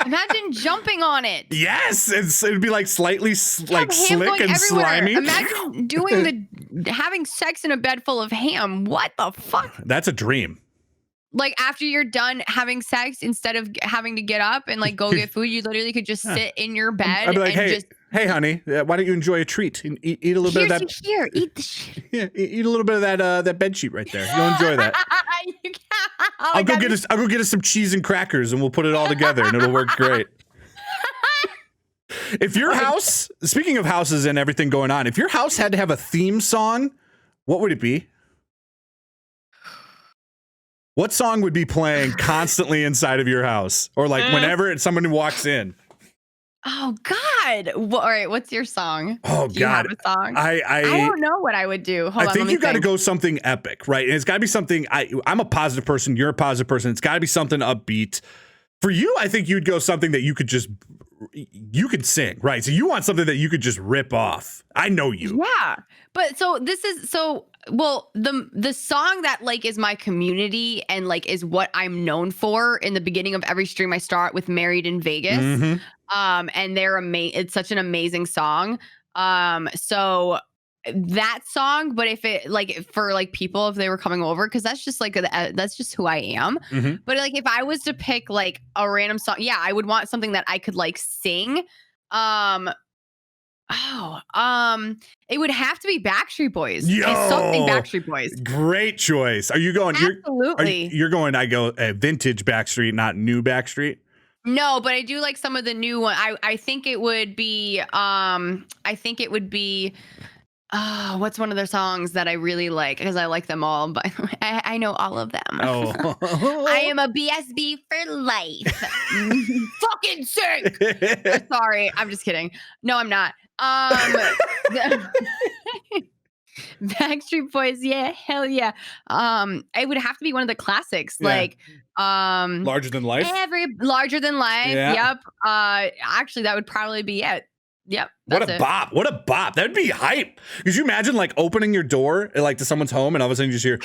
Imagine jumping on it. Yes, it'd be like slightly like slick and slimy. Imagine having sex in a bed full of ham. What the fuck? That's a dream. Like after you're done having sex, instead of having to get up and like go get food, you literally could just sit in your bed. I'd be like, and hey, honey, why don't you enjoy a treat and eat a little bit of that? Here, eat the shit. Yeah, eat a little bit of that bed sheet right there. You'll enjoy that. I'll go get us some cheese and crackers, and we'll put it all together, and it'll work great. If your house, speaking of houses and everything going on, if your house had to have a theme song, what would it be? What song would be playing constantly inside of your house, or like whenever somebody walks in? Oh God! All right, what's your song? Oh Do you God, have a song? I don't know what I would do. I think you got to go something epic, right? And it's got to be something. I'm a positive person. You're a positive person. It's got to be something upbeat. For you, I think you'd go something that you could sing, right? So you want something that you could just rip off. I know you. Yeah, but the song that like is my community and like is what I'm known for. In the beginning of every stream, I start with "Married in Vegas." Mm-hmm. And they're it's such an amazing song. So that song, but if it like for like people, if they were coming over, because that's just like that's just who I am. Mm-hmm. But like if I was to pick like a random song, yeah, I would want something that I could like sing. It would have to be Backstreet Boys. Yo, Something Backstreet Boys. Great choice. Are you going? Absolutely. You're going. I go vintage Backstreet, not new Backstreet. No, but I do like some of the new one. I think it would be what's one of their songs that I really like, because I like them all, but I know all of them. Oh. I am a BSB for life. Fucking sick. Sorry, I'm just kidding. No, I'm not. Backstreet Boys, yeah, hell yeah. It would have to be one of the classics, like Larger Than Life. Larger Than Life. Yeah. Yep. Actually, that would probably be it. Yep. What a bop. What a bop. That'd be hype. Could you imagine like opening your door like to someone's home and all of a sudden you just hear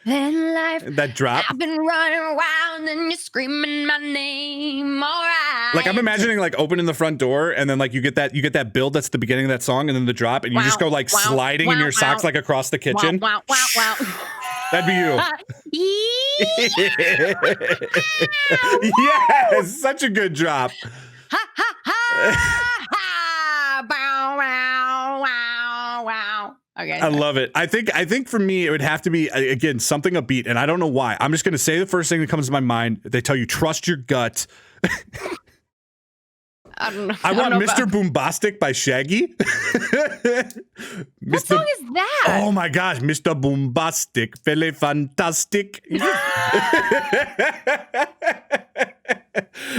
Then life. That drop. I've been running around and you're screaming my name. All right. Like I'm imagining like opening the front door and then like you get that build that's the beginning of that song and then the drop and you just go like sliding in your socks like across the kitchen. Wow. That'd be you. Yes, such a good drop. Ha ha ha! Bow wow wow wow. Okay. I love it. I think for me it would have to be again something upbeat, and I don't know why. I'm just gonna say the first thing that comes to my mind. They tell you trust your gut. I don't know. I want Mr. Boombastic by Shaggy. What song is that? Oh my gosh, Mr. Boombastic, Fele Fantastic.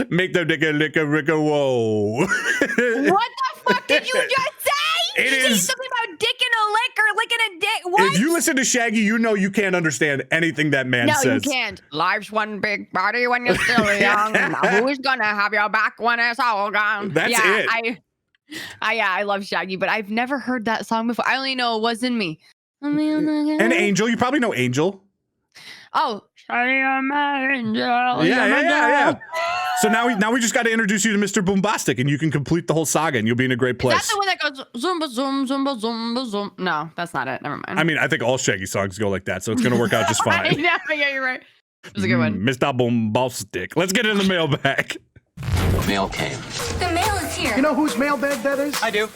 Make them licka whoa. What the fuck did you just say? It you is say something about dick in a lick or licking a dick. What? If you listen to Shaggy, you know you can't understand anything that man says. No, you can't. Life's one big party when you're still young. Who's gonna have your back when it's all gone? That's it. I love Shaggy, but I've never heard that song before. I only know It Was In Me. And Angel, you probably know Angel. Oh, Angel. Yeah. So now we just got to introduce you to Mr. Boombastic, and you can complete the whole saga, and you'll be in a great place. Is that the one that goes zumba zoom zumba zumba zoom? No, that's not it. Never mind. I mean, I think all Shaggy songs go like that, so it's gonna work out just fine. Yeah, you're right. It was a good one. Mr. Boombastic. Let's get in the mailbag. Mail came. The mail is here. You know whose mailbag that is? I do.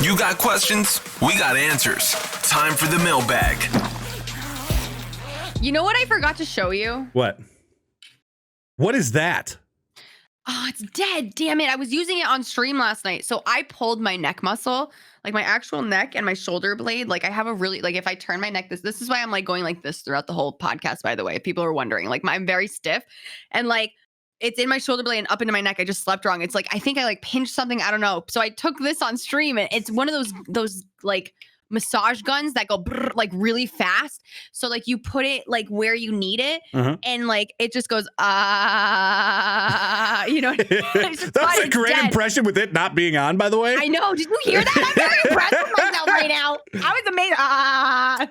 You got questions? We got answers. Time for the mailbag. You know what I forgot to show you? What is that? Oh, it's dead. Damn it. I was using it on stream last night. So I pulled my neck muscle, like my actual neck and my shoulder blade. Like I have a really, like if I turn my neck, this is why I'm like going like this throughout the whole podcast, by the way, if people are wondering, like I'm very stiff and like it's in my shoulder blade and up into my neck. I just slept wrong. It's like, I think I like pinched something. I don't know. So I took this on stream and it's one of those like massage guns that go brrr, like really fast. So like you put it like where you need it and like it just goes you know. That's a great impression with it not being on, by the way. I know. Did you hear that? I'm very impressed with myself right now. I was amazed.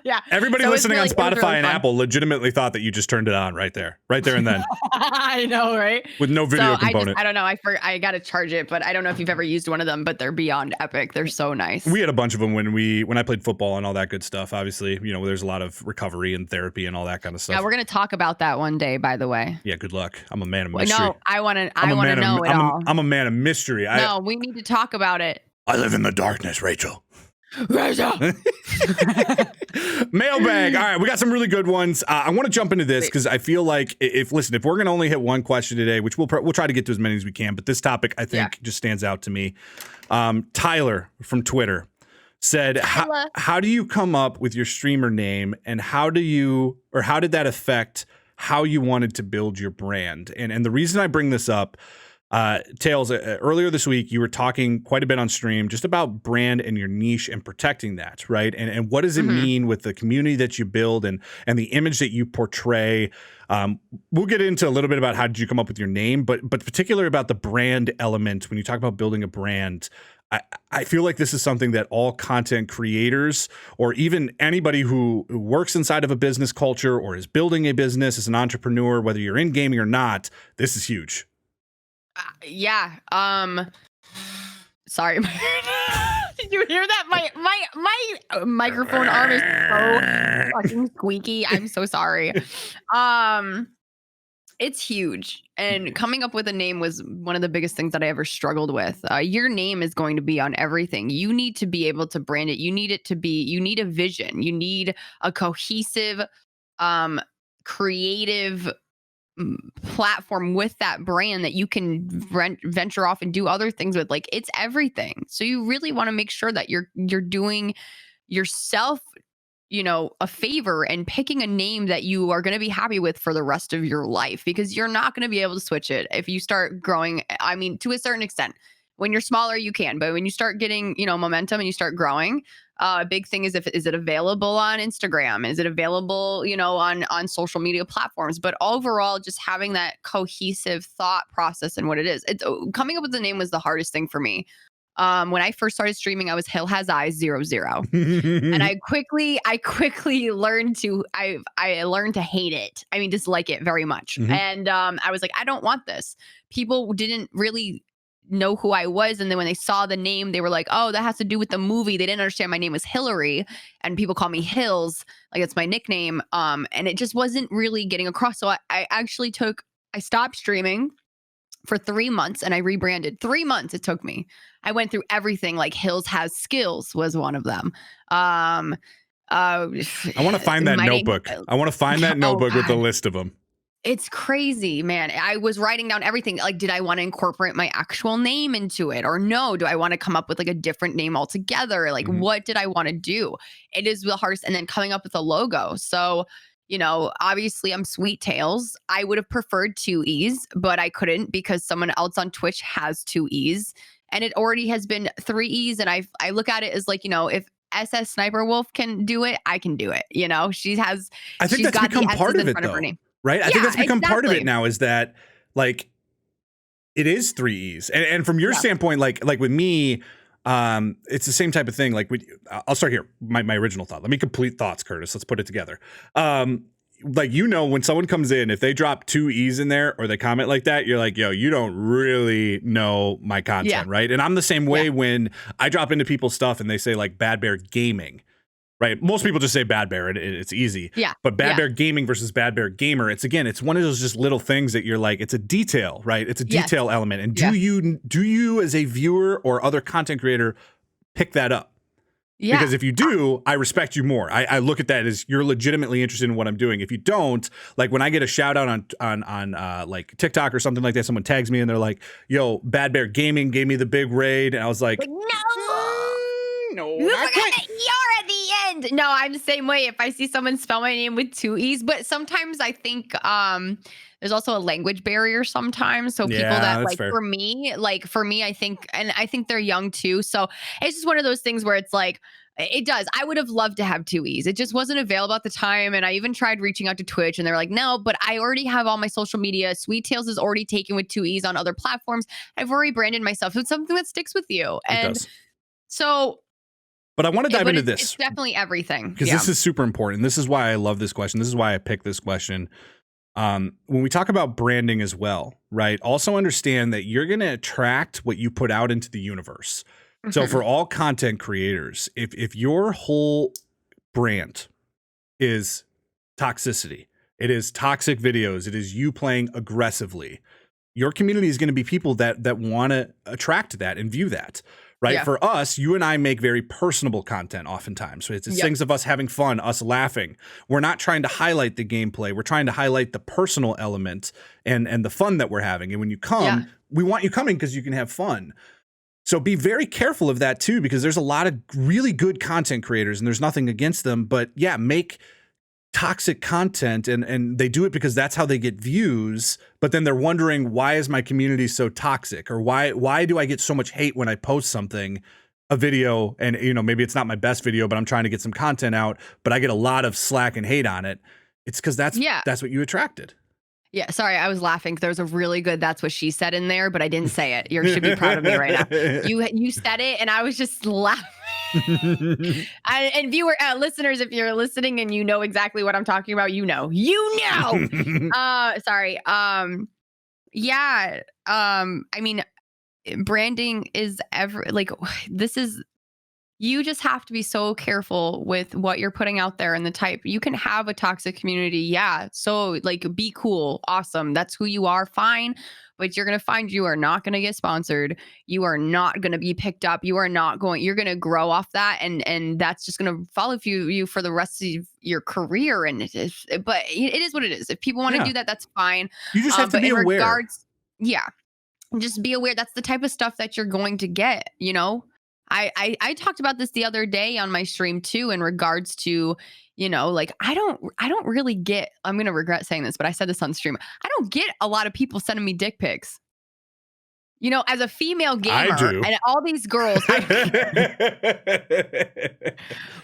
Yeah. Everybody listening on Spotify and Apple legitimately thought that you just turned it on right there and then. I know, right? With no video component. I don't know. I got to charge it, but I don't know if you've ever used one of them, but they're beyond epic. They're so nice. We had a bunch of them when I played football and all that good stuff. Obviously, you know, there's a lot of recovery and therapy and all that kind of stuff. Yeah, we're going to talk about that one day, by the way. Yeah, good luck. I'm a man of mystery. No, I want to know it all. I'm a man of mystery. No, we need to talk about it. I live in the darkness, Rachel. Rachel. Mailbag. All right, we got some really good ones. I want to jump into this because I feel like if we're going to only hit one question today, which we'll try to get to as many as we can, but this topic I think just stands out to me. Tyler from Twitter said, how do you come up with your streamer name and how did that affect how you wanted to build your brand? And the reason I bring this up, Tails, earlier this week, you were talking quite a bit on stream just about brand and your niche and protecting that, right? And what does it mean with the community that you build and the image that you portray? We'll get into a little bit about how did you come up with your name, but particularly about the brand element. When you talk about building a brand, I feel like this is something that all content creators or even anybody who works inside of a business culture or is building a business as an entrepreneur, whether you're in gaming or not, this is huge. Yeah. Sorry. Did you hear that? My microphone arm is so fucking squeaky. I'm so sorry. It's huge. And coming up with a name was one of the biggest things that I ever struggled with. Your name is going to be on everything. You need to be able to brand it. You need a vision. You need a cohesive, creative platform with that brand that you can venture off and do other things with. Like it's everything. So you really want to make sure that you're doing yourself, you know, a favor and picking a name that you are going to be happy with for the rest of your life, because you're not going to be able to switch it if you start growing. I mean, to a certain extent, when you're smaller, you can, but when you start getting, you know, momentum and you start growing, a big thing is is it available on Instagram? Is it available, you know, on social media platforms? But overall, just having that cohesive thought process and what it is. It's coming up with the name was the hardest thing for me. When I first started streaming, I was Hill Has Eyes 00. And I quickly learned I learned to hate it. I mean, dislike it very much. And I was like, I don't want this. People didn't really know who I was. And then when they saw the name, they were like, oh, that has to do with the movie. They didn't understand my name was Hillary and people call me Hills. Like it's my nickname. And it just wasn't really getting across. So I stopped streaming for 3 months and I rebranded. 3 months it took me. I went through everything. Like Hills Has Skills was one of them. I want to find that notebook. I want to find that notebook with the list of them. It's crazy, man. I was writing down everything. Like, did I want to incorporate my actual name into it or no? Do I want to come up with like a different name altogether? Like, what did I want to do? It is the hardest. And then coming up with a logo. So, you know, obviously I'm SWEEETTAILS. I would have preferred 2 E's, but I couldn't because someone else on Twitch has 2 E's and it already has been 3 E's. And I look at it as like, you know, if SS Sniper Wolf can do it, I can do it. You know, I think that's become part of it though. Right? I think that's become part of it now is that like it is 3 E's. And from your standpoint, like with me, it's the same type of thing. Like I'll start here. My original thought. Let me complete thoughts, Curtis. Let's put it together. Like, you know, when someone comes in, if they drop 2 E's in there or they comment like that, you're like, yo, you don't really know my content, right? And I'm the same way when I drop into people's stuff and they say like Bad Bear Gaming. Right. Most people just say Bad Bear and it's easy. Yeah. But Bad Bear Gaming versus Bad Bear Gamer, it's one of those just little things that you're like, it's a detail, right? It's a detail element. And do you as a viewer or other content creator pick that up? Yeah. Because if you do, I respect you more. I look at that as you're legitimately interested in what I'm doing. If you don't, like when I get a shout out on like TikTok or something like that, someone tags me and they're like, "Yo, Bad Bear Gaming gave me the big raid," and I was like, no, no, you not forgot quite. the ER at the end. No, I'm the same way. If I see someone spell my name with 2 E's, but sometimes I think there's also a language barrier sometimes. So people Yeah, that that's like fair. for me, I think, and I think they're young too. So it's just one of those things where it's like, it does. I would have loved to have 2 E's. It just wasn't available at the time. And I even tried reaching out to Twitch and they're like, no, but I already have all my social media. SWEEETTAILS is already taken with 2 E's on other platforms. I've already branded myself. It's something that sticks with you. It And does. so, But I want to dive into this. It's definitely everything. Because this is super important. This is why I love this question. This is why I picked this question. When we talk about branding as well, right? Also understand that you're going to attract what you put out into the universe. So for all content creators, if your whole brand is toxicity, it is toxic videos, it is you playing aggressively, your community is going to be people that want to attract that and view that. Right. Yeah. For us, you and I make very personable content oftentimes. So it's things of us having fun, us laughing. We're not trying to highlight the gameplay. We're trying to highlight the personal element and the fun that we're having. And when you come, we want you coming because you can have fun. So be very careful of that too, because there's a lot of really good content creators and there's nothing against them. But yeah, make toxic content and they do it because that's how they get views. But then they're wondering, why is my community so toxic? Or why do I get so much hate when I post something, a video, and maybe it's not my best video, but I'm trying to get some content out, but I get a lot of slack and hate on it. It's because that's what you attracted. Yeah, sorry, I was laughing because there was a really good "that's what she said" in there, but I didn't say it. You should be proud of me right now. You said it, and I was just laughing. And listeners, if you're listening and you know exactly what I'm talking about, you know. Sorry. Yeah. I mean, branding is you just have to be so careful with what you're putting out there and the type. You can have a toxic community. Yeah. So be cool. Awesome. That's who you are. Fine. But you're going to find you are not going to get sponsored. You are not going to be picked up. You're going to grow off that. And that's just going to follow you for the rest of your career. And it is what it is. If people want to do that, that's fine. You just have to be aware. Just be aware. That's the type of stuff that you're going to get, I talked about this the other day on my stream too, in regards to, I don't really get, I'm going to regret saying this, but I said this on stream. I don't get a lot of people sending me dick pics. As a female gamer, I do. And all these girls.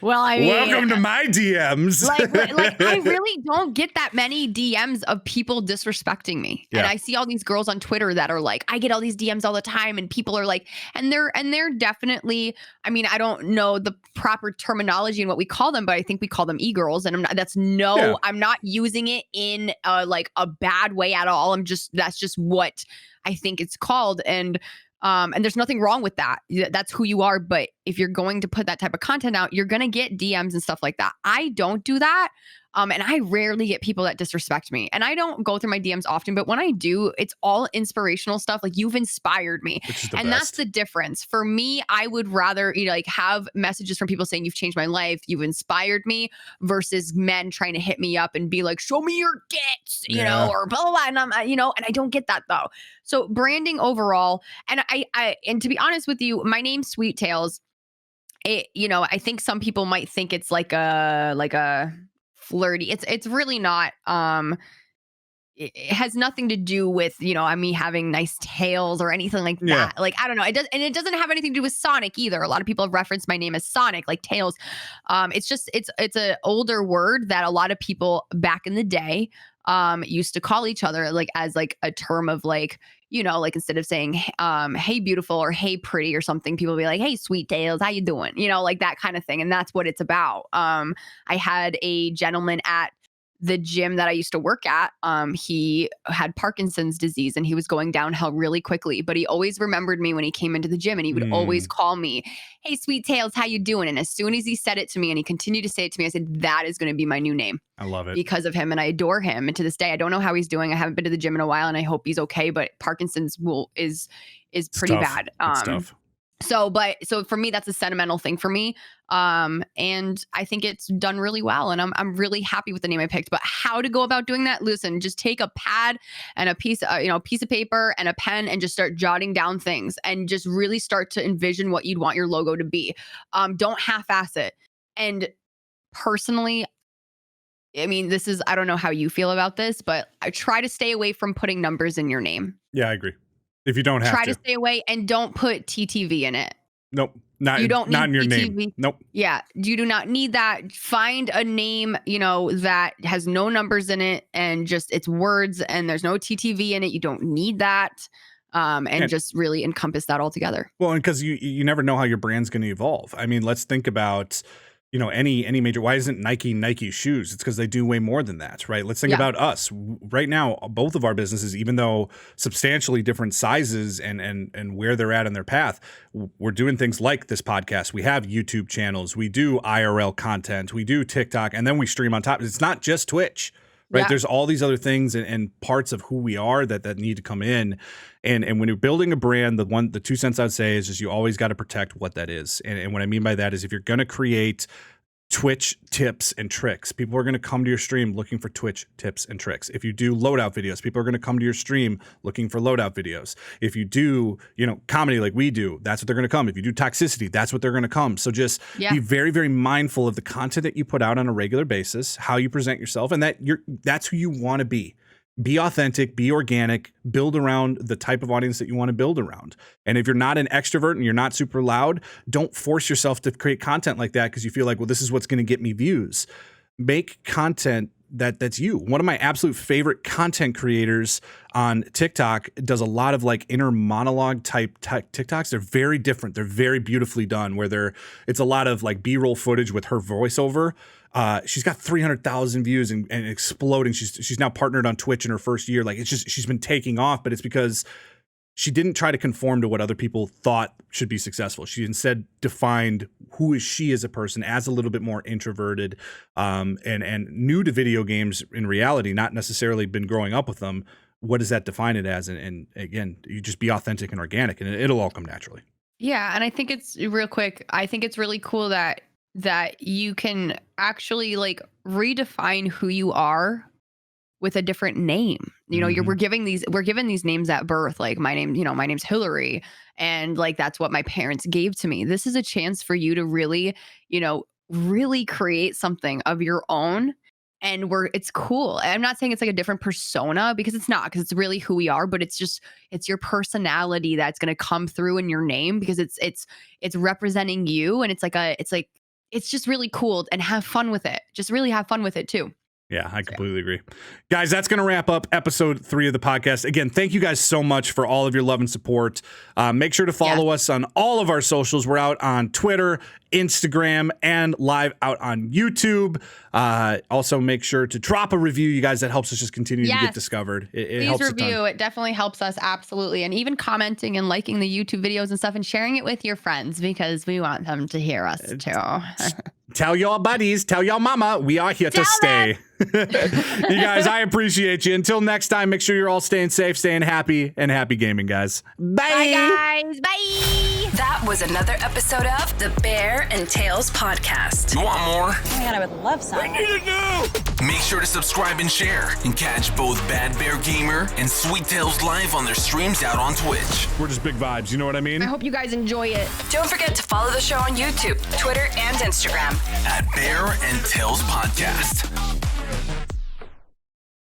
Well, I mean, welcome to my DMs. I really don't get that many DMs of people disrespecting me. Yeah. And I see all these girls on Twitter that are like, I get all these DMs all the time, and people are like, and they're definitely, I mean, I don't know the proper terminology and what we call them, but I think we call them e-girls, and I'm not using it in a bad way at all. That's just what I think it's called. And there's nothing wrong with that. That's who you are. But if you're going to put that type of content out, you're going to get DMs and stuff like that. I don't do that. And I rarely get people that disrespect me. And I don't go through my DMs often, but when I do, it's all inspirational stuff. Like, you've inspired me. And that's the difference. For me, I would rather have messages from people saying, you've changed my life, you've inspired me, versus men trying to hit me up and be like, show me your tits, or blah, blah, blah. And I'm, and I don't get that though. So branding overall, and and to be honest with you, my name's SWEEETTAILS. I think some people might think it's like a flirty. It's really not. It has nothing to do with me having nice tails or anything like that. Like, I don't know. It doesn't have anything to do with Sonic either. A lot of people have referenced my name as Sonic, like tails. It's an older word that a lot of people back in the day used to call each other as a term of instead of saying hey beautiful or hey pretty or something, people be like, hey SWEEETTAILS, how you doing, that kind of thing. And that's what it's about. I had a gentleman at the gym that I used to work at. He had Parkinson's disease and he was going downhill really quickly, but he always remembered me when he came into the gym, and he would always call me, hey SWEEETTAILS, how you doing? And as soon as he said it to me, and he continued to say it to me, I said, that is going to be my new name. I love it because of him, and I adore him. And to this day, I don't know how he's doing. I haven't been to the gym in a while, and I hope he's okay, but Parkinson's is pretty bad. It's tough. So for me, that's a sentimental thing for me. And I think it's done really well. And I'm really happy with the name I picked. But how to go about doing that? Listen, just take a pad and a piece of paper and a pen and just start jotting down things and just really start to envision what you'd want your logo to be. Don't half-ass it. And personally, I mean, I don't know how you feel about this, but I try to stay away from putting numbers in your name. Yeah, I agree. If you don't have Try to stay away and don't put TTV in it. Nope. Not in your name. Nope. Yeah. You do not need that. Find a name, that has no numbers in it and just it's words and there's no TTV in it. You don't need that. And just really encompass that all together. Well, and because you never know how your brand's going to evolve. I mean, let's think about any major, why isn't Nike shoes? It's because they do way more than that, right? Let's think about us right now. Both of our businesses, even though substantially different sizes and where they're at in their path, we're doing things like this podcast. We have YouTube channels. We do IRL content. We do TikTok, and then we stream on top. It's not just Twitch, right? Yeah. There's all these other things and parts of who we are that need to come in. And when you're building a brand, the 2 cents I'd say is just you always got to protect what that is. And what I mean by that is if you're going to create Twitch tips and tricks, people are going to come to your stream looking for Twitch tips and tricks. If you do loadout videos, people are going to come to your stream looking for loadout videos. If you do, comedy like we do, that's what they're going to come. If you do toxicity, that's what they're going to come. So just be very, very mindful of the content that you put out on a regular basis, how you present yourself, and that's who you want to be. Be authentic, be organic, build around the type of audience that you want to build around. And if you're not an extrovert and you're not super loud, don't force yourself to create content like that because you feel like, well, this is what's going to get me views. Make content that's you. One of my absolute favorite content creators on TikTok does a lot of like inner monologue type TikToks. They're very different. They're very beautifully done it's a lot of like B-roll footage with her voiceover. She's got 300,000 views and exploding. She's now partnered on Twitch in her first year. Like she's been taking off, but it's because she didn't try to conform to what other people thought should be successful. She instead defined who is she as a person, as a little bit more introverted, and new to video games in reality, not necessarily been growing up with them. What does that define it as? And again, you just be authentic and organic, and it'll all come naturally. Yeah, and I think it's real quick. I think it's really cool that you can actually like redefine who you are with a different name. We're given these names at birth. Like my name's Hillary, and like that's what my parents gave to me. This is a chance for you to really, really create something of your own. And it's cool. I'm not saying it's like a different persona because it's not, because it's really who we are, but it's your personality that's going to come through in your name because it's representing you. And it's just really cool, and have fun with it. Just really have fun with it too. Yeah, I completely agree. Guys, that's going to wrap up episode 3 of the podcast. Again, thank you guys so much for all of your love and support. Make sure to follow us on all of our socials. We're out on Twitter, Instagram, and live out on YouTube. Also, make sure to drop a review, you guys. That helps us just continue to get discovered. It helps review. A ton. It definitely helps us, absolutely. And even commenting and liking the YouTube videos and stuff and sharing it with your friends because we want them to hear us too. Tell your buddies, tell your mama, we are here to stay. You guys, I appreciate you. Until next time, make sure you're all staying safe, staying happy, and happy gaming, guys. Bye. Bye, guys. Bye. That was another episode of the Bear and Tails podcast. You want more? Oh my God, I would love some. I need it now. Make sure to subscribe and share, and catch both Bad Bear Gamer and SWEEETTAILS live on their streams out on Twitch. We're just big vibes, you know what I mean? I hope you guys enjoy it. Don't forget to follow the show on YouTube, Twitter, and Instagram at Bear and Tails Podcast.